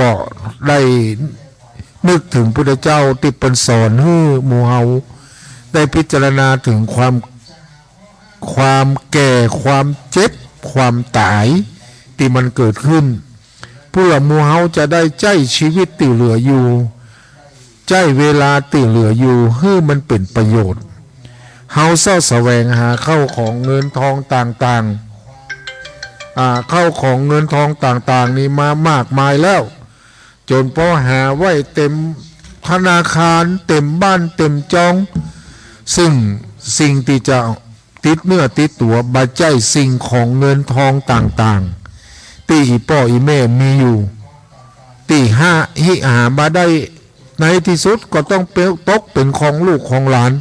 ก็ได้นึกถึงพุทธเจ้าที่เป็นสอนให้หมู่เฮาได้พิจารณาถึงความแก่ความเจ็บความตายที่มันเกิดขึ้นเพื่อหมู่เฮาจะได้ใจชีวิตที่เหลืออยู่ใจเวลาที่เหลืออยู่ให้มันเป็นประโยชน์เฮาเศร้าแสวงหาเข้าของเงินทองต่างๆเข้าของเงินทองต่างๆนี่มามากมายแล้วจนพอหาไว้เต็มธนาคารเต็มบ้านเต็มจองซึ่งสิ่งที่จะติดเนื้อติดตัวบัจจัยสิ่งของเงินทองต่างๆที่อีพ่ออีแม่มีอยู่ที่หามาได้ในที่สุดก็ต้องตกเป็นของลูกของหลาน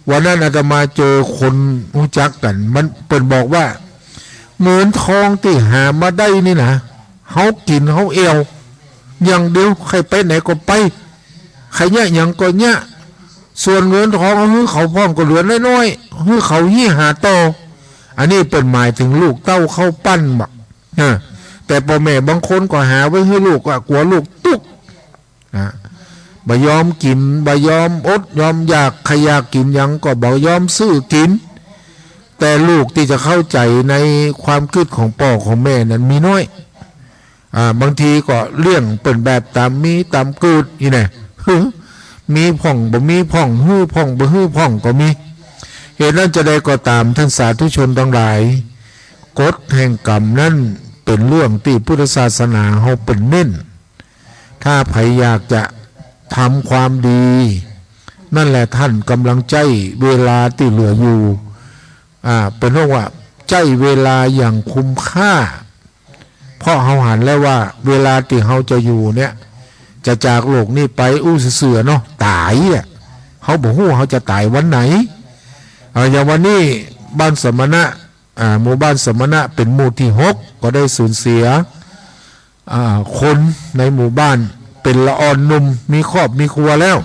วันนั้นอาตมาเจอคนรู้จักกันมันเปิดบอกว่าเงินทองที่หามาได้นี่นะเขากินเขาเอวอย่างเดียวใครไปไหนก็ไปใครเนี่ยอย่างก็เนี่ยส่วนเงินทองเขาพ่องก็เหลือน้อยๆเขาหาต่ออันนี้เป็นหมายถึงลูกเต้าเข้าปั้นบักแต่พ่อแม่บางคนก็หาไว้ให้ลูกกลัวลูกตุกบ่ยอมกินบ่ยอมอดยอมอยากใครอยากกินยังก็บ่ยอมซื้อกินแต่ลูกที่จะเข้าใจในความคิดของพ่อของแม่นั้นมีน้อยบางทีก็เรื่องเป็นแบบตามมีตามเกิดนี่แน่มีพ่องบ่มีพ่องฮื้อพ่องบ่ฮื้อพ่องก็มีเหตุนั้นจะได้ก็ตามท่านสาธุชนทั้งหลายกฎแห่งกรรมนั้นเป็นเรื่องที่พุทธศาสนาเฮาเป็นเน้นถ้าใครอยากจะทำความดีนั่นแหละท่านกำลังใจเวลาที่เหลืออยู่เป็นว่าใจเวลาอย่างคุ้มค่าเพราะเฮาหันแล้วว่าเวลาที่เฮาจะอยู่เนี่ยจะจากโลกนี้ไปเสือเนาะตายเนี่ยเฮาบ่ฮู้เฮาจะตายวันไหนอย่างวันนี้บ้านสมณะหมู่บ้านสมณะเป็นหมู่ที่6ก็ได้สูญเสียคนในหมู่บ้านเป็นละอ่อนหนุ่มมีครอบมีครัวแล้ว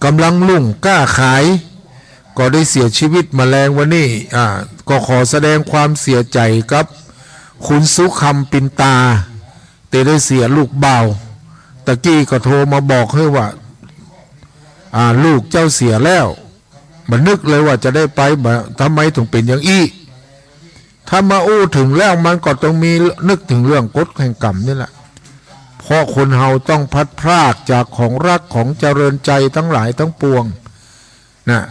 กำลังลุ่งกล้าขายก็ได้เสียชีวิตมาแรงวันนี้ก็ขอแสดงความเสียใจกับคุณสุคำปินตาแต่ได้เสียลูกบ่าวตะกี้ก็โทรมาบอกให้ว่าลูกเจ้าเสียแล้วมันนึกเลยว่าจะได้ไปทำไมถึงเป็นอย่างอี้ถ้ามาถึงแล้วมันก็ต้องมีนึกถึงเรื่องกฎแห่งกรรมนี่แหละเพราะคนเฮาต้องพัดพรากจากของรักของเจริญใจทั้งหลายทั้งปวงนะ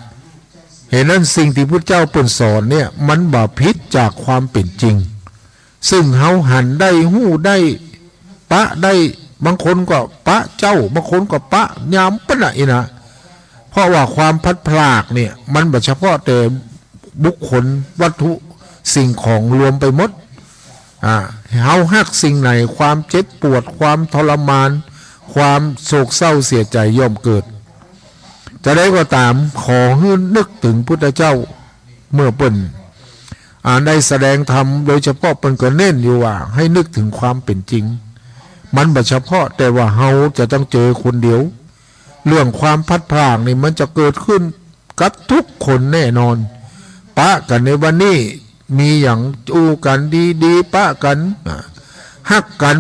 เห เห็นนั้นสิ่งที่พุทธเจ้าเปิ่นสอนเนี่ยมันบ่ผิดจากความเป็นจริงซึ่งเฮาหันได้หู้ได้ปะได้บางคนก็ปะเจ้าบางคนก็ปะยามปะไหนนะเพราะว่าความพัดพลากเนี่ยมันบ่เฉพาะแต่บุคคลวัตถุสิ่งของรวมไปหมดเฮาฮักสิ่งไหนความเจ็บปวดความทรมานความโศกเศร้าเสียใจย่อมเกิดจะได้ก็ตามขอให้นึกถึงพุทธเจ้าเมื่อเปิ้นได้แสดงธรรมโดยเฉพาะเปิ้นก็เน้นอยู่ว่าให้นึกถึงความเป็นจริงมันบ่เฉพาะแต่ว่าเฮาจะต้องเจอคนเดียวเรื่องความพัดพรากนี่มันจะเกิดขึ้นกับทุกคนแน่นอนปะกันในวันนี้มีอย่างอู้กันดีๆปะกันฮักกัน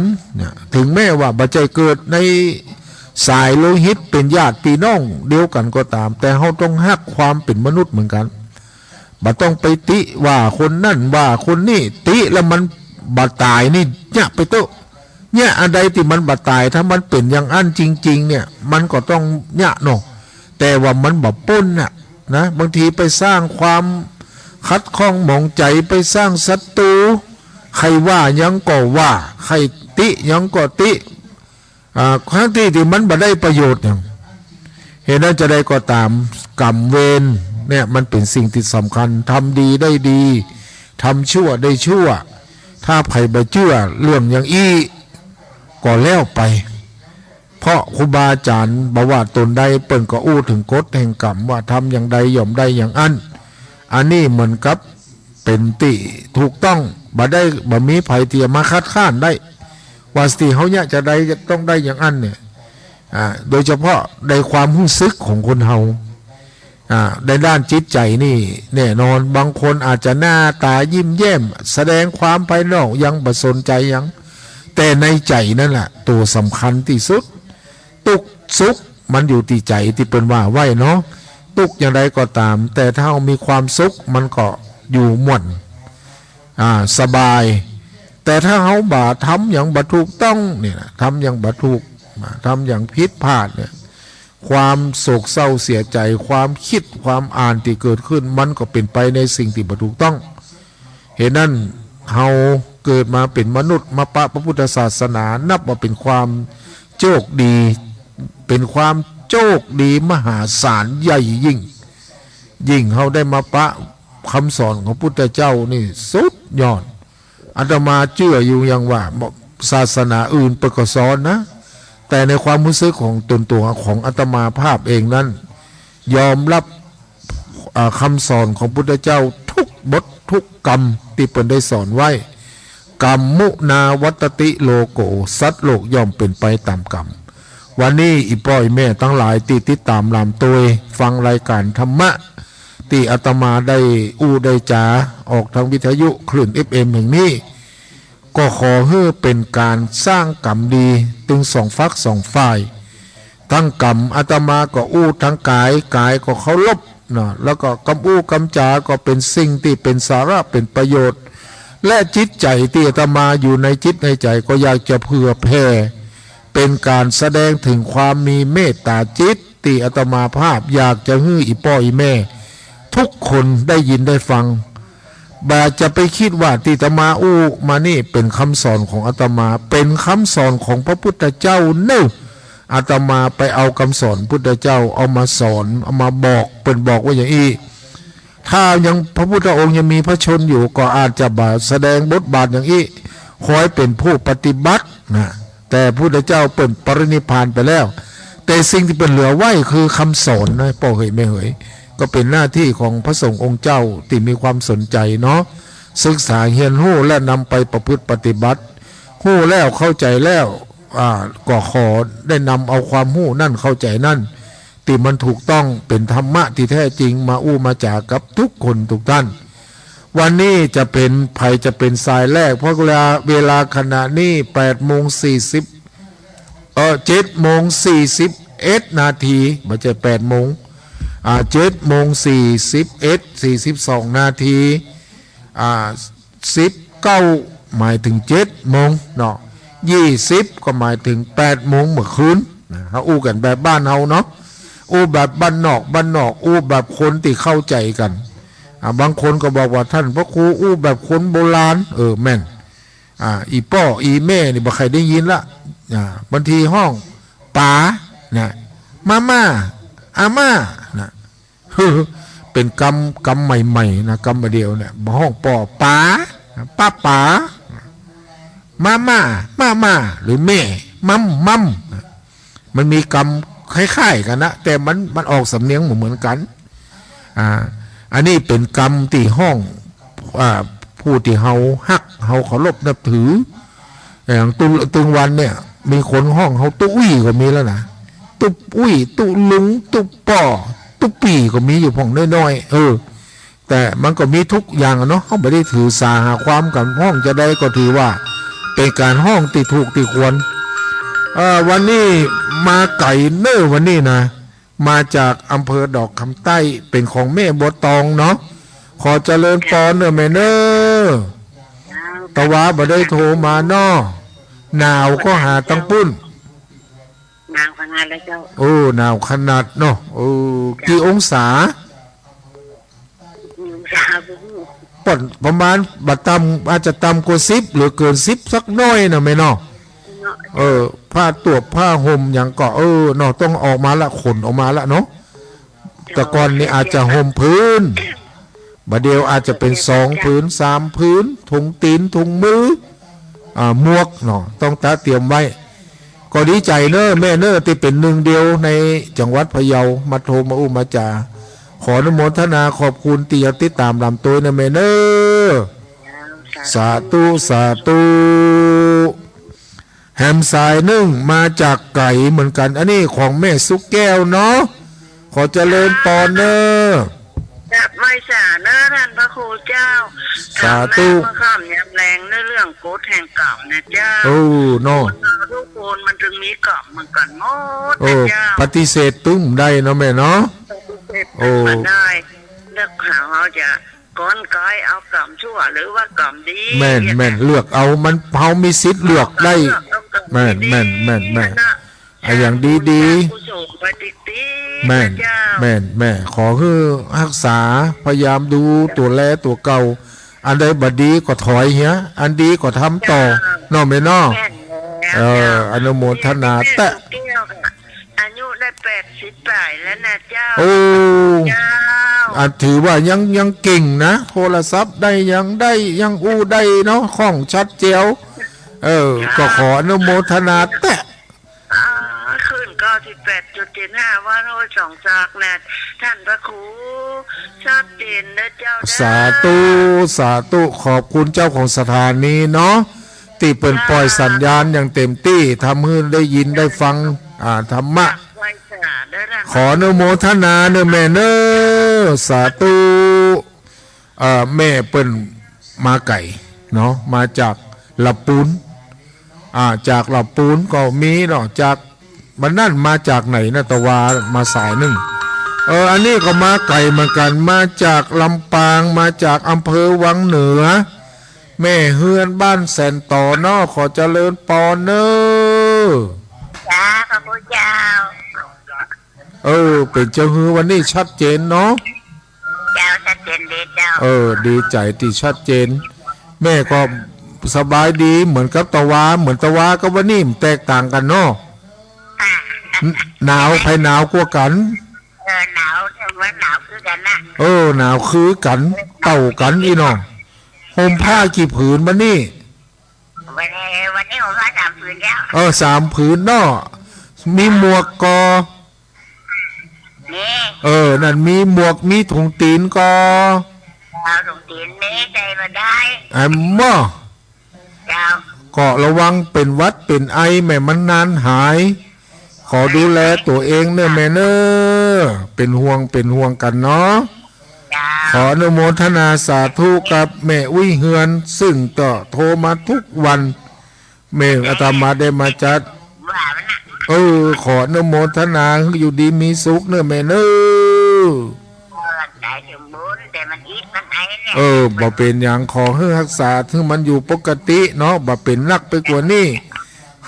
ถึงแม้ว่าบ่ใจเกิดในสายโลหิตเป็นญาติพี่น้องเดียวกันก็ตามแต่เฮาต้องฮักความเป็นมนุษย์เหมือนกันบ่ต้องไปติว่าคนนั่นว่าคนนี้ติแล้วมันบ่ตายนี่เนี่ยไปโตเนี่ยอะไรที่มันบ่ตายถ้ามันเป็นอย่างอันจริงๆเนี่ยมันก็ต้องเนี่ยเนาะแต่ว่ามันบ่ป้นน่ะนะบางทีไปสร้างความคัดข้องหมองใจไปสร้างศัตรูใครว่ายังก็ว่าใครติยังก็ติครั้งที่มันบ่ได้ประโยชน์อย่างเห็นนั้นจะได้ก็ตามกรรมเวรเนี่ยมันเป็นสิ่งที่สำคัญทำดีได้ดีทำชั่วได้ชั่วถ้าใครบ่เชื่อเรื่องอย่างอี้ก็แล้วไปเพราะครูบาอาจารย์บอกว่าตนใดเปิ้นก็อู้ถึงกฎแห่งกรรมว่าทำอย่างใดย่อมได้อย่างอันนี้เหมือนกับเป็นติถูกต้องบ่มีไผที่จะมาคัดค้านได้ว่าสิเฮาเนี่ยจะได้จะต้องได้อย่างอันเนี่ยโดยเฉพาะในความรู้สึกของคนเฮาในด้านจิตใจนี่แน่นอนบางคนอาจจะหน้าตายิ้มแย้มแสดงความภายนอกยังบ่สนใจยังแต่ในใจนั่นแหละตัวสำคัญที่สุดตุกสุขมันอยู่ที่ใจที่เป็นว่าไว้เนาะตุกอย่างไรก็ตามแต่ถ้าเรามีความสุขมันก็อยู่ม่วนสบายแต่ถ้าเขาบ่ทำอย่างบ่ถูกต้องเนี่ยทำอย่างบ่ถูกทำอย่างผิดพลาดเนี่ยความโศกเศร้าเสียใจความคิดความอ่านที่เกิดขึ้นมันก็เป็นไปในสิ่งที่บ่ถูกต้องเหตุนั้นเฮาเกิดมาเป็นมนุษย์มาปะพระพุทธศาสนานับว่าเป็นความโชคดีเป็นความโชคดีมหาศาลใหญ่ยิ่งเฮาได้มาปะคำสอนของพุทธเจ้านี่สุดยอดอาตมาเชื่ออยู่อย่างว่าศาสนาอื่นเปิดก็สอนนะแต่ในความรู้สึกของตนตัวของอาตมาภาพเองนั้นยอมรับคำสอนของพุทธเจ้าทุกบททุกกรรมที่เปิดได้สอนไว้กรรมมุนาวัตติโลโกสัตว์โลกย่อมเป็นไปตามกรรมวันนี้อีป้อยแม่ทั้งหลายที่ติดตามลำตัวฟังรายการธรรมะที่อาตมาได้ได้จาออกทางวิทยุคลื่น FM แห่งนี้ก็ขอให้เป็นการสร้างกรรมดีถึงสองฝักสองฝ่ายทั้งกรรมอาตมาก็ทั้งกายก็เคารพนะแล้วก็กำกำจาก็เป็นสิ่งที่เป็นสาระเป็นประโยชน์และจิตใจที่อาตมาอยู่ในจิตในใจก็อยากจะเผื่อแผ่เป็นการแสดงถึงความมีเมตตาจิตที่อาตมาภาพอยากจะให้อีพ่ออีแม่ทุกคนได้ยินได้ฟังบ่จะไปคิดว่าที่อาตมามานี่เป็นคำสอนของอาตมาเป็นคำสอนของพระพุทธเจ้าเน้ออาตมาไปเอาคำสอนพุทธเจ้าเอามาสอนเอามาบอกเป็นบอกว่าอย่างนี้ถ้ายังพระพุทธองค์ยังมีพระชนอยู่ก็อาจจะแสดงบทบาทอย่างนี้คอยเป็นผู้ปฏิบัตินะแต่พระพุทธเจ้าเป็นปรินิพพานไปแล้วแต่สิ่งที่เป็นเหลือไว้คือคำสอนนะพ่อเหยแม่เหยก็เป็นหน้าที่ของพระสงฆ์องค์เจ้าที่มีความสนใจเนาะศึกษาเรียนรู้และนำไปประพฤติปฏิบัติรู้แล้วเข้าใจแล้วก็ขอได้นำเอาความรู้นั่นเข้าใจนั่นที่มันถูกต้องเป็นธรรมะที่แท้จริงมามาจากกับทุกคนทุกท่านวันนี้จะเป็นภัยจะเป็นสายแรกเพราะเวลาขณะนี้7:41 นาทีไม่ใช่8 โมง7:41 นาที19หมายถึง7 โมงเนาะ20ก็หมายถึง8 โมงเมื่อคืนเขากันแบบบ้านเฮาเนาะ อู้แบบบ้านนอกอู้แบบคนที่เข้าใจกันบางคนก็บอกว่าท่านพระครูอู้แบบคนโบราณแม่นอีป้ออีแม่นี่บ่ใครได้ยินละบางทีห้องป๋านะมาม่าอาม่านะเป็นกรรมใหม่ๆนะกรรมเดียวเนี่ยห้องป่อป๋าป๋ามาหรือแม่มัมมันมีกรรมคล้ายๆกันนะแต่มันออกสำเนียงเหมือนกันอันนี้เป็นกรรมที่ห้องผู้ที่เฮาฮักเฮาเคารพนับถืออย่างตึงวันเนี่ยมีคนห้องเฮาตุ้ยก็มีแล้วนะตุบอุ้ยตุลุงตุป่อตุปีก็มีอยู่พ่องน้อยๆแต่มันก็มีทุกอย่างเนาะเขาไม่ได้ถือสาหาความกันห้องจะได้ก็ถือว่าเป็นการห้องที่ถูกที่ควรวันนี้มาไก่เน้อวันนี้นะมาจากอำเภอดอกคำใต้เป็นของแม่บัวตองเนาะขอเจริญพรเนอะแม่เนอะตะวาบ่ได้โทรมาเนาะหนาวก็หาตังปุ้นหนาวขนาดเลยเจ้าหนาวขนาดเนาะกี่องศาป่นประมาณบัดต่ำอาจจะต่ำกว่า10หรือเกิน10สักน้อยนะแม่เนาะผ้าตัวผ้าห่มอย่างก็เนาะต้องออกมาละขนออกมาละเนาะแต่ก่อนนี่อาจจะห่มพื้นบัดเดียวอาจจะเป็น2พื้น3พื้นถุงตีนถุงมือหมวกเนาะต้องเตรียมไว้ก็ดีใจเนอะแม่เนอะที่เป็นหนึ่งเดียวในจังหวัดพะเยามาโทรมาอุ้มมาจาขออนุโมทนาขอบคุณที่ติดตามลำตัวนะแม่เนอะสาธุแฮมสายนึ่งมาจากไก่เหมือนกันอันนี้ของแม่สุกแก้วเนาะขอเจริญปอนเนอะจับไม่สาเนอะท่านพระครูเจ้าสาธุมาข้ามยำแรงในเรื่องโกฎแห่งกรรมนะเจ้าเนาะทุกคนมันจึงมีกรรมเหมือนกันหมดนะเจ้าปฏิเสธตุ้มได้เนาะแม่เนาะได้เลือกหาเขาจะก้อนกายเอากรรมชั่วหรือว่ากรรมดีแม่นเลือกเอามันเฮามีสิทธิ์เลือกได้แม่นอย่างดีแม่ขอคือรักษาพยายามดูตัวแลตัวเก่าอันใดบดีก็ถอยเหี้ยอันดีก็ทำต่อเนาะแม่เนาะอนุโมทนาแต่อายุได้80 ปีแล้วนะเจ้าถือว่ายังเก่งนะโทรศัพท์ได้ยังอู้ได้เนาะคล่องชัดเจียวก็ขออนุโมทนาแต่ขึ้น98.75ว่าโน้สองซากนะท่านพระครูชัดเจนนะเจ้าสาธุขอบคุณเจ้าของสถานีเนาะที่เปิดปล่อยสัญญาณอย่างเต็มที่ทำให้ได้ยินได้ฟังธรรมะขออนุโมทนาเนอะแม่เนอะสาธุแม่เปิ้นมาไก่เนาะมาจากละปูนจากละปูนก็มีเนาะจากมันนั่นมาจากไหนนะตะวามาสายหนึ่งอันนี้ก็มาไก่เหมือนกันมาจากลำปางมาจากอำเภอวังเหนือแม่เฮือนบ้านแสนต่อเนาะขอเจริญปอนเนอะจ้าพระพุทธเจ้าเป็นเจ้าฮือวันนี้ชัดเจนเนาะเจ้าชัดเจนดีเจ้าดีใจที่ชัดเจนแม่ก็สบายดีเหมือนกับตะวาเหมือนตะวาก็วันนี้แตกต่างกันเนาะหนาวภายหนาวกว่ากันหนาวว่าหนาวคือกันนะหนาวคือกันเต่ากันอีน้องห่มผ้ากี่ผืนวันนี้วันนี้ห่มผ้า3 ผืนแล้ว3 ผืนเนาะมีหมวกกอนั่นมีหมวกมีถุงตีนกอถุงตีนนี้ใจมาได้ม่อก็ระวังเป็นวัดเป็นไอแม่มันนานหายขอดูแลตัวเองเนอะแม่เนอะเป็นห่วงกันเนาะขออนุโมทนาสาธุกับแม่อุ้ยเฮือนซึ่งก็โทรมาทุกวันแม่อาตมาได้มาจัดขออนุโมทนาอยู่ดีมีสุขเนอะแม่เนอะบ่เป็นอย่างขอให้รักษาถึงมันอยู่ปกติเนาะบ่เป็นนักไปกว่านี้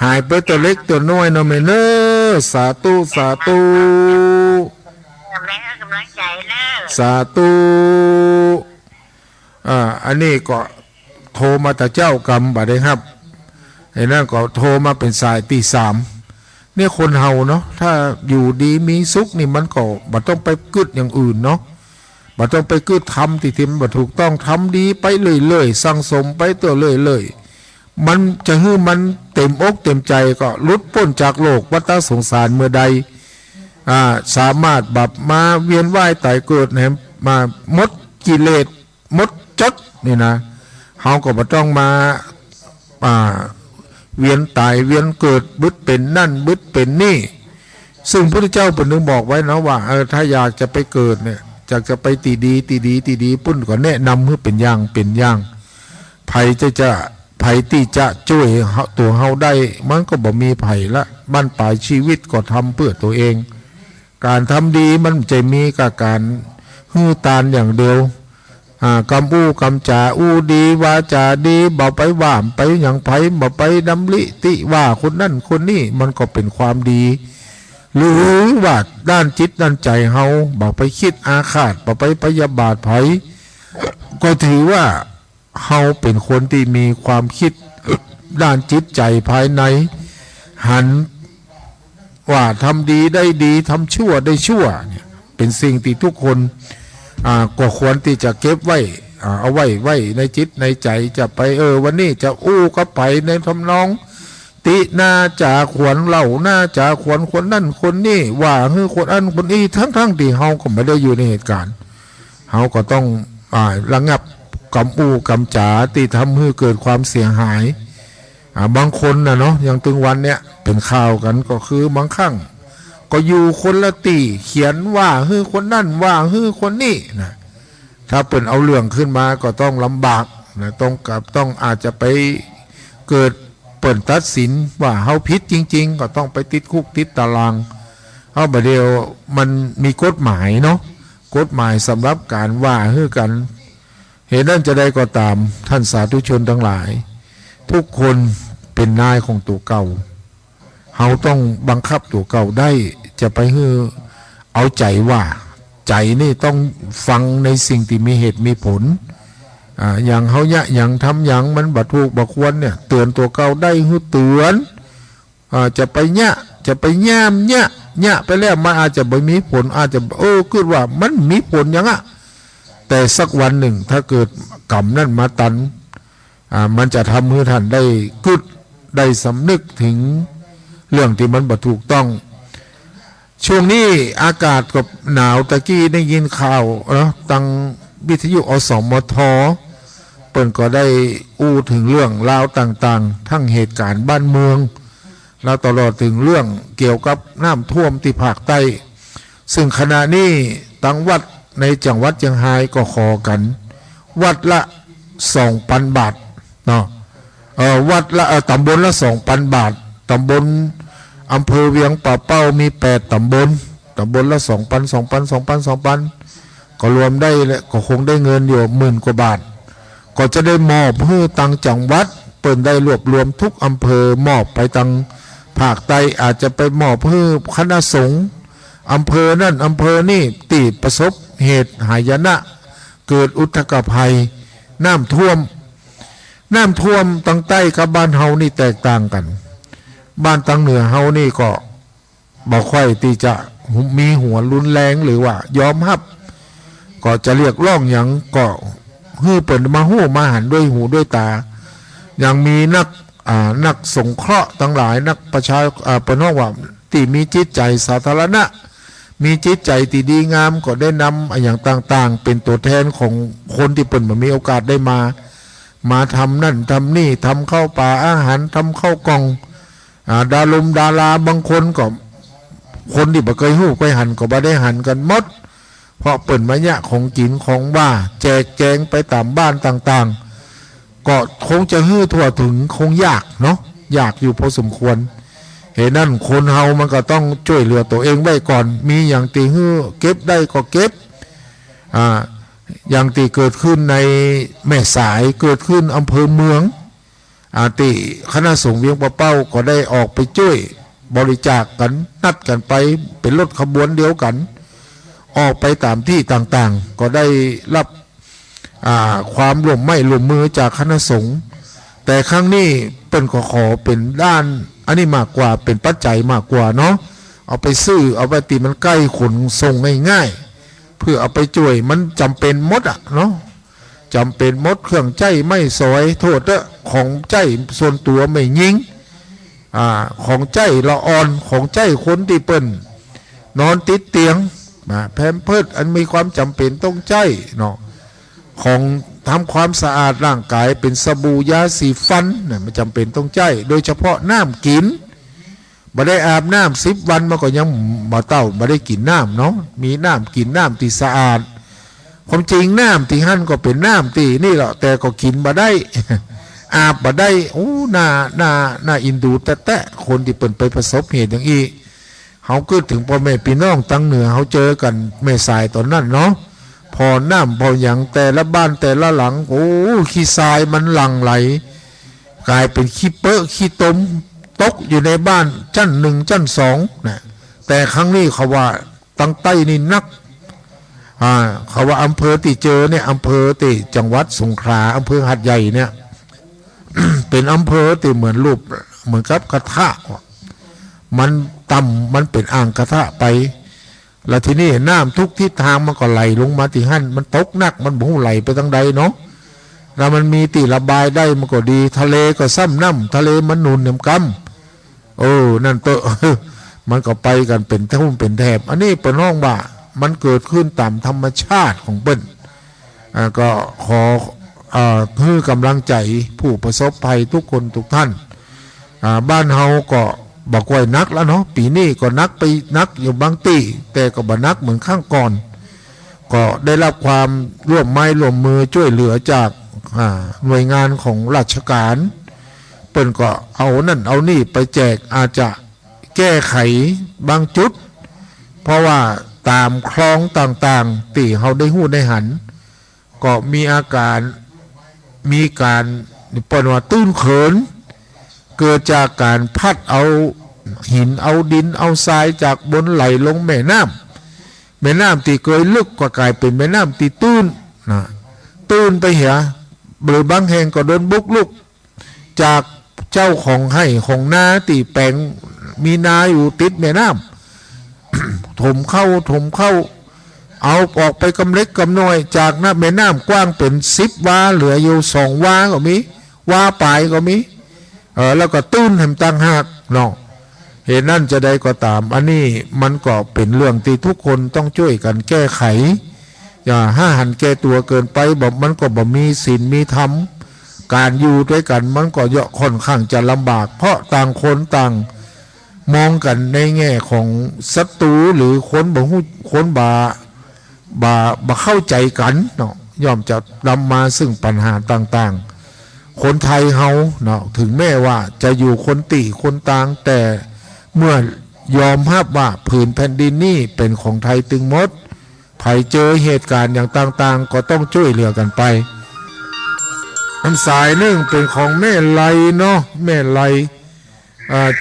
หายไปตัวเล็กตัวน้อยเนาะแม่เนอะสาธุ สาธุอันนี้ก็โทรมาแต่เจ้ากรรมบัดนี้ครับไอ้นั่นก็โทรมาเป็นสายตีสามเนี่ยคนเฮาเนาะถ้าอยู่ดีมีสุขนี่มันก็บ่ต้องไปกึดอย่างอื่นเนาะบ่ต้องไปกึดทำที่มันบ่ถูกต้องทำดีไปเรื่อยๆสั่งสมไปตัวเรื่อยๆมันจะให้มันเต็มอกเต็มใจก็หลุดพ้นจากโลกวัฏสงสารเมื่อใดสามารถแบบมาเวียนว่ายตายเกิดแหมมาหมดกิเลสหมดจดนี่นะเฮาก็บ่ต้องมาเวียนตายเวียนเกิดบึดเป็นนั่นบึดเป็นนี่ซึ่งพระพุทธเจ้าเพิ่นนึงบอกไว้นะว่าถ้าอยากจะไปเกิดเนี่ยอยากจะไปตีดีปุ้นก็แนะนำให้เป็นอย่างไผไผที่จะช่วยตัวเฮาได้มันก็บ่มีไผละบ้านปลายชีวิตก็ทำเพื่อตัวเองการทำดีมันจะมีกับการฮื้อตานอย่างเดียวกำอู้กำจ่าอู้ดีวาจาดีบ่ไปว่ามไปอย่างไผบ่ไปดำลิติว่าคนนั่นคนนี้มันก็เป็นความดีหรือว่าด้านจิตด้านใจเฮาบ่ไปคิดอาฆาตบ่ไปพยาบาทไผก็ถือว่าเฮาเป็นคนที่มีความคิดด้านจิตใจภายในหันว่าทำดีได้ดีทำชั่วได้ชั่วเนี่ยเป็นสิ่งที่ทุกคนก็ควรที่จะเก็บไว้เอาไว้ในจิตในใจจะไปวันนี้จะอู้ก็ไปในทำนองติน่าจะขวนเล่าน่าจะขวนคนนั่นคนนี้ว่าคนอันคนนี้ทั้งที่เฮาก็ไม่ได้อยู่ในเหตุการณ์เฮาก็ต้องระงับกำอู้กำจ๋าที่ทำให้เกิดความเสียหายบางคนนะเนาะอย่างถึงวันเนี้ยเป็นข่าวกันก็คือบางครั้งก็อยู่คนละตีเขียนว่าคนนั่นว่าคนนี้นะถ้าเป็นเอาเรื่องขึ้นมาก็ต้องลำบากนะต้องอาจจะไปเกิดเปิดตัดสินว่าเฮาผิดจริงๆก็ต้องไปติดคุกติดตารางเอาบัดเดียวมันมีกฎหมายเนาะกฎหมายสำหรับการว่ากันเหตุนั้นจะได้ก็ตามท่านสาธุชนทั้งหลายทุกคนเป็นนายของตัวเก่าเฮาต้องบังคับตัวเก่าได้จะไปเอาใจว่าใจนี่ต้องฟังในสิ่งที่มีเหตุมีผลอย่างเฮาเนี่ยอย่างทำอย่างมันบ่ถูกบ่ควรเนี่ยเตือนตัวเก่าได้เตือนจะไปจะไปแย้มไปแล้วมันอาจจะไม่มีผลอาจจะคิดว่ามันมีผลอย่างแต่สักวันหนึ่งถ้าเกิดกรรมนั่นมาตันมันจะทำให้ท่านได้กึดได้สำนึกถึงเรื่องที่มันบ่ถูกต้องช่วงนี้อากาศกับหนาวตะกี้ได้ยินข่าวตังวิทยุอสมทเปิ่นก็ได้อู้ถึงเรื่องราวต่างๆทั้งเหตุการณ์บ้านเมืองแล้วตลอดถึงเรื่องเกี่ยวกับน้ำท่วมที่ภาคใต้ซึ่งขณะนี้ตั้งวัดในจังหวัดเชียงรายก็ขอกันวัดละ 2,000 บาทเนาะวัดละตำบลละ 2,000 บาทตำบลอำเภอเวียงป่าเป้ามี8ตำบลละ 2,000 ก็รวมได้ก็คงได้เงินอยู่10,000 กว่าบาทก็จะได้มอบให้ตังจังหวัดเปิ่นได้รวบรวมทุกอำเภอมอบไปตังภาคใต้อาจจะไปมอบให้คณะสงฆ์อำเภอนั่นอำเภอนี่ติดประสบเหตุหายนะเกิดอุทกภัยน้ำท่วมตั้งใต้กับบ้านเฮานี่แตกต่างกันบ้านตั้งเหนือเฮานี่ก็บ่ค่อยที่จะมีหัวรุนแรงหรือว่ายอมรับก็จะเรียกร้องอย่างก็เปิดมาหู้มาหันด้วยหูด้วยตาอย่างมีนักสงเคราะห์ทั้งหลายนักประชาปนว่าที่มีจิตใจสาธารณะมีจิตใจที่ดีงามก็ได้นำอย่างต่างๆเป็นตัวแทนของคนที่เปิดมามีโอกาสได้มาทำนั่นทำนี่ทำข้าวปลาอาหารทำข้าวกล่องดาราบางคนก็คนที่บ่เคยหู้เคยหันก็บ่ได้หันกันหมดเพราะเปิ่นมาเนี่ยของกินของว่าแจกแจงไปตามบ้านต่างๆก็คงจะทั่วถึงคงยากเนาะยากอยู่พอสมควรเหตุนั้นคนเฮามันก็ต้องช่วยเหลือตัวเองไว้ก่อนมีอย่างตีเก็บได้ก็เก็บอย่างที่เกิดขึ้นในแม่สายเกิดขึ้นอำเภอเมืองที่คณะสงฆ์เวียงป่าเป้าก็ได้ออกไปช่วยบริจาคกันนัดกันไปเป็นรถขบวนเดียวกัน ออกไปตามที่ต่างๆ ก็ได้รับความร่วมมือจากคณะสงฆ์แต่ครั้งนี้เป็นขอเป็นด้านอันนี้มากกว่าเป็นปัจจัยมากกว่าเนาะเอาไปซื้อเอาไปตีมันใกล้ขนส่งง่ายๆเพื่อเอาไปช่วยมันจำเป็นมดเนาะจำเป็นมดเครื่องใจไม่สวยโทษเด้อของใจส่วนตัวไม่ยิงของใจละอ่อนของใจคนที่เปิ้นนอนติดเตียงแพมเพิร์สอันมีความจำเป็นต้องใจเนาะของทำความสะอาดร่างกายเป็นสบู่ยาสีฟันเนี่ยมันจำเป็นต้องใจโดยเฉพาะน้ำกินมาได้อาบน้ำ10 วันมาก็ยังมาเต้ามาได้กินน้ำเนาะมีน้ำกินน้ำที่สะอาดความจริงน้ำที่หั่นก็เป็นน้ำที่นี่แหละแต่ก็กินมาได้ อาบมาได้โอ้น่าอินดูแต่คนที่เปิ่นไปประสบเหตุอย่างอีเขาเกิดถึงพ่อแม่พี่น้องตั้งเหนือเขาเจอกันแม่สายตอนนั้นเนาะพอน้ำพออย่างแต่ละบ้านแต่ละหลังโอ้ขี้ทรายมันหลั่งไหลกลายเป็นขี้เปอะขี้ตมตกอยู่ในบ้านชั้น1ชั้น2นะแต่ครั้งนี้เขาว่าตั้งใต้นี่นักเขาว่าอำเภอที่เจอเนี่ยอำเภอที่จังหวัดสงขลาอำเภอหาดใหญ่เนี่ย เป็นอำเภอที่เหมือนรูปเหมือนกับกระทะมันต่ำมันเป็นอ่างกระทะไปแล้วทีนี้น้ำทุกทิศทางมันก็ไหลลงมาที่หั่นมันตกหนักมันบ่ไหลไปทางใดเนาะแล้วมันมีที่ระบายได้มันก็ดีทะเลก็ซ้ำน้ำทะเลมันหนุนเหนี่ยมกำนั่นเตอะ มันก็ไปกันเป็นทุ่มเป็นแถบอันนี้เป็นห้องบ่ามันเกิดขึ้นตามธรรมชาติของเปิ้นก็ขอคือกำลังใจผู้ประสบภัยทุกคนทุกท่านบ้านเฮาก็บอกไว้นักแล้วเนาะปีนี้ก็นักไปนักอยู่บางตีแต่ก็บ่นักเหมือนข้างก่อนก็ได้รับความร่วมมือช่วยเหลือจากหน่วยงานของราชการเปิ้นก็เอานั่นเอานี่ไปแจกอาจจะแก้ไขบางจุดเพราะว่าตามคลองต่างๆที่เฮาได้หู้ได้หันก็มีอาการมีการเปิ้นว่าตื้นเขินเกิดจากการพัดเอาหินเอาดินเอาทรายจากบนไหลลงแม่น้ำที่เคยลึกก็กลายเป็นแม่น้ำที่ตื้นไปเหียหรือบางแห่งก็โดนบุกลุกจากเจ้าของให้ของนาที่แปลงมีนาอยู่ติดแม่น้ำ ถมเข้าเอาออกไปกำเล็กกำน้อยจากแม่น้ำกว้างเป็น10 วาเหลืออยู่2 วาก็มีวาปลายก็มีแล้วก็ตื้นแห่งต่างหากเนาะเหตุนั้นจะได้ก็ตามอันนี้มันก็เป็นเรื่องที่ทุกคนต้องช่วยกันแก้ไขอย่าหันแก้ตัวเกินไปบอกมันก็บ่มีศีลมีธรรมการอยู่ด้วยกันมันก็ค่อนข้างจะลำบากเพราะต่างคนต่างมองกันในแง่ของศัตรูหรือคนบ่เข้าใจกันเนาะย่อมจะนำมาซึ่งปัญหาต่างๆคนไทยเฮาเนาะถึงแม้ว่าจะอยู่คนคนต่างแต่เมื่อยอมรับว่าผืนแผ่นดินนี้เป็นของไทยตึงหมดใครเจอเหตุการณ์อย่างต่างๆก็ต้องช่วยเหลือกันไปอันสายหนึ่งเป็นของแม่ไลเนาะแม่ไล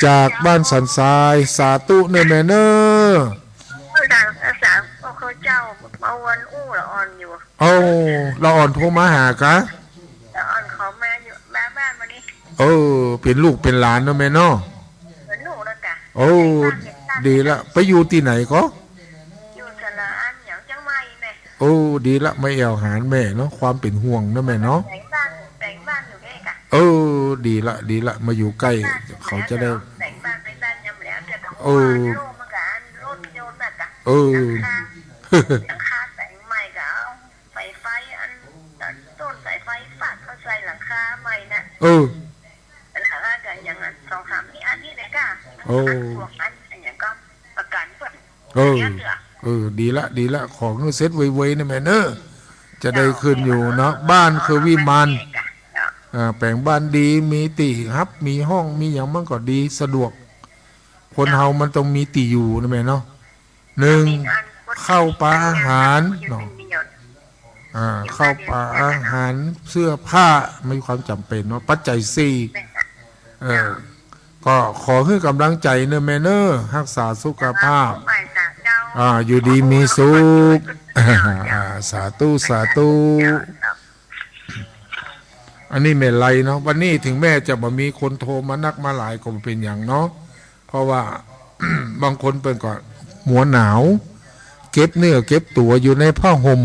จากบ้านสันทรายสาธุเนแม่เนอเขาเจ้าเอาวันละอ่อนอยู่เราอ่อนโทรมาหากะละอ่อนเขามาอยู่บ้านวันนี้เป็นลูกเป็นหลานเนาะแม่เนาะเป็นหนูนะกะดีละไปอยู่ที่ไหนก็อยู่สระอันอย่างจังไม่แม่ดีละไม่เอาหารแม่เนาะความเป็นห่วงนะแม่เนาะแต่งบ้านอยู่ใกล้กะดีละมาอยู่ใกล้เขาจะได้แต่งบ้านเป็นบ้านยำแหลมแต่โลมันกะรถยนต์น่ะกะหลังคาแต่งใหม่กะเอาไฟอันต้นสายไฟฟาดเข้าใส่หลังคาใหม่น่ะหลังคากะอย่างนั้น2-3นี่อันนี้เลยกะพวกอันอย่างก็ประกันเพิ่นดีละของเซ็ตไวๆนะแม่เนอะจะได้ขึ้นอยู่เนาะบ้านคือวิมานแปลงบ้านดีมีติครับมีห้องมีอย่างมันก็ดีสะดวกคนเฮามันต้องมีติอยู่นะแม่เนาะ1เข้าปลาอาหารเนาะเข้าปลาอาหารเสื้อผ้าไม่ความจำเป็นเนาะปัจจัย4ก็ขอให้กำลังใจเนอะแม่เนอะรักษาสุขภาพ อยู่ดีมีสุข สาธุสาธุอันนี้ไม่ไรเนาะวันนี้ถึงแม่จะบ่มีคนโทรมานักมาหลายก็เป็นอย่างเนาะเพราะว่า บางคนเป็นก่อนหัวหนาวเก็บเนื้อเก็บตัวอยู่ในผ้าห่ม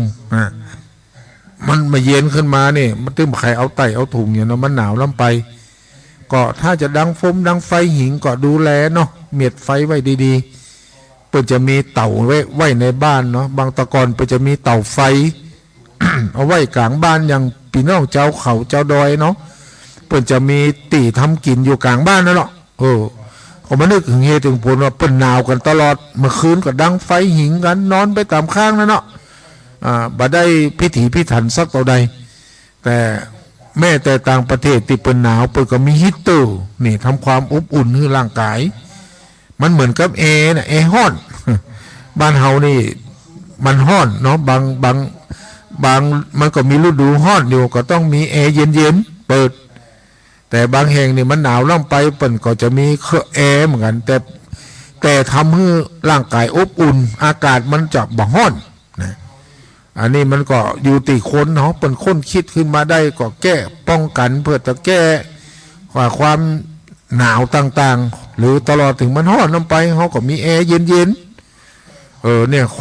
มันมาเย็นขึ้นมาเนี่ยมันตึ้มไข่เอาไตเอาถุงอย่างเนาะมันหนาวล้ำไปก็ถ้าจะดังดังไฟหิงก็ดูแลเนาะเมียดไฟไว้ดีๆเปิดจะมีเต่าไว้ในบ้านเนาะบางตะกอนเปิดจะมีเต่าไฟ เอาไว้กลางบ้านอย่างพี่น้องเจ้าเขาเจ้าดอยเนาะเปิดจะมีตีทำกินอยู่กลางบ้านนั่นแหละผมมานึกถึงเหตุถึงผลว่าเปิดหนาวกันตลอดเมื่อคืนก็ดังไฟหิงกันนอนไปตามข้างนั่นเนาะบ่ได้พิถีพิถันสักต่อใดแต่แม่แต่ต่างประเทศที่เป็นหนาวเปิดก็มีฮีตเตอร์นี่ทำความอบอุ่นให้ร่างกายมันเหมือนกับแอร์นะแอร์ฮ้อน บ้านเฮานี่มันฮ้อนเนาะบางมันก็มีฤดูฮ้อนอยู่ก็ต้องมีแอร์เย็นๆเปิดแต่บางแห่งนี่มันหนาวล่ำไปเปิ่นก็จะมีเครื่องแอร์เหมือนกันแต่ทำให้ร่างกายอบอุ่นอากาศมันจะบ่ฮ้อนนะอันนี้มันก็อยู่ที่คนเนาะเป็นคนคิดขึ้นมาได้ก็แก้ป้องกันเพื่อจะแก้ความหนาวต่างๆหรือตลอดถึงมันฮ้อนลงไปเขาก็มีแอร์เย็นๆเนี่ยค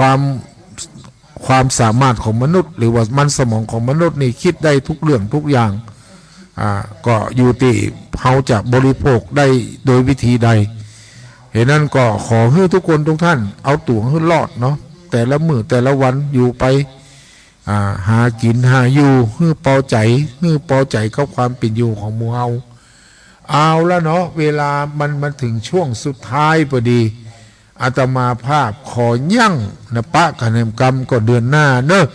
วามสามารถของมนุษย์หรือว่ามันสมองของมนุษย์นี่คิดได้ทุกเรื่องทุกอย่างก็อยู่ที่เขาจะบริโภคได้โดยวิธีใดเหตุนั้นก็ขอให้ทุกคนทุกท่านเอาตัวให้รอดเนาะแต่ละมื้อแต่ละวันอยู่ไปหากินหาอยู่ให้พอใจกับความเป็นอยู่ของหมู่เฮาเอาแล้วเนาะเวลามันถึงช่วงสุดท้ายพอดีอาตมาภาพขอยั่งนะปะกันแห่งกรรมก็เดือนหน้าเนอะ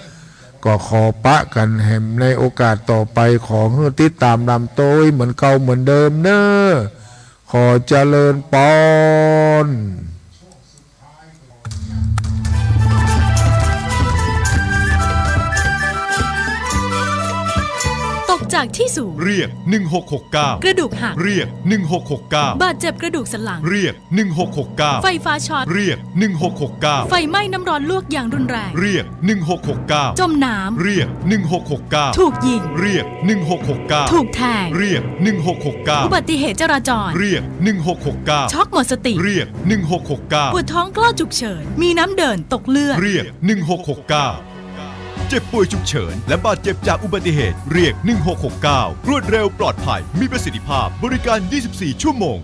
ก็ขอปะกันแห่งในโอกาสต่อไปขอให้ติดตามลำโต้ยเหมือนเก่าเหมือนเดิมเนอะขอเจริญปอนจากที่สูงเรียก1669กระดูกหักเรียก1669บาดเจ็บกระดูกสันหลังเรียก1669ไฟฟ้าช็อตเรียก1669ไฟไหม้น้ำร้อนลวกอย่างรุนแรงเรียก1669จมน้ำเรียก1669ถูกยิงเรียก1669ถูกแทงเรียก1669อุบัติเหตุจราจรเรียก1669ช็อกหมดสติเรียก1669ปวดท้องกล้าฉุกเฉินมีน้ำเดินตกเลือดเรียก1669เจ็บป่วยฉุกเฉินและบาดเจ็บจากอุบัติเหตุเรียก1669รวดเร็วปลอดภัยมีประสิทธิภาพบริการ24ชั่วโมง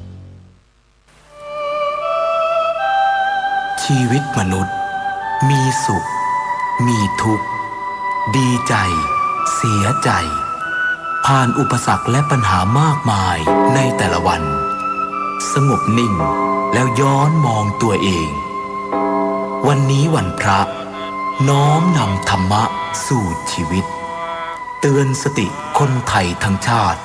ชีวิตมนุษย์มีสุขมีทุกข์ดีใจเสียใจผ่านอุปสรรคและปัญหามากมายในแต่ละวันสงบนิ่งแล้วย้อนมองตัวเองวันนี้วันพระน้อมนำธรรมะสู่ชีวิตเตือนสติคนไทยทั้งชาติ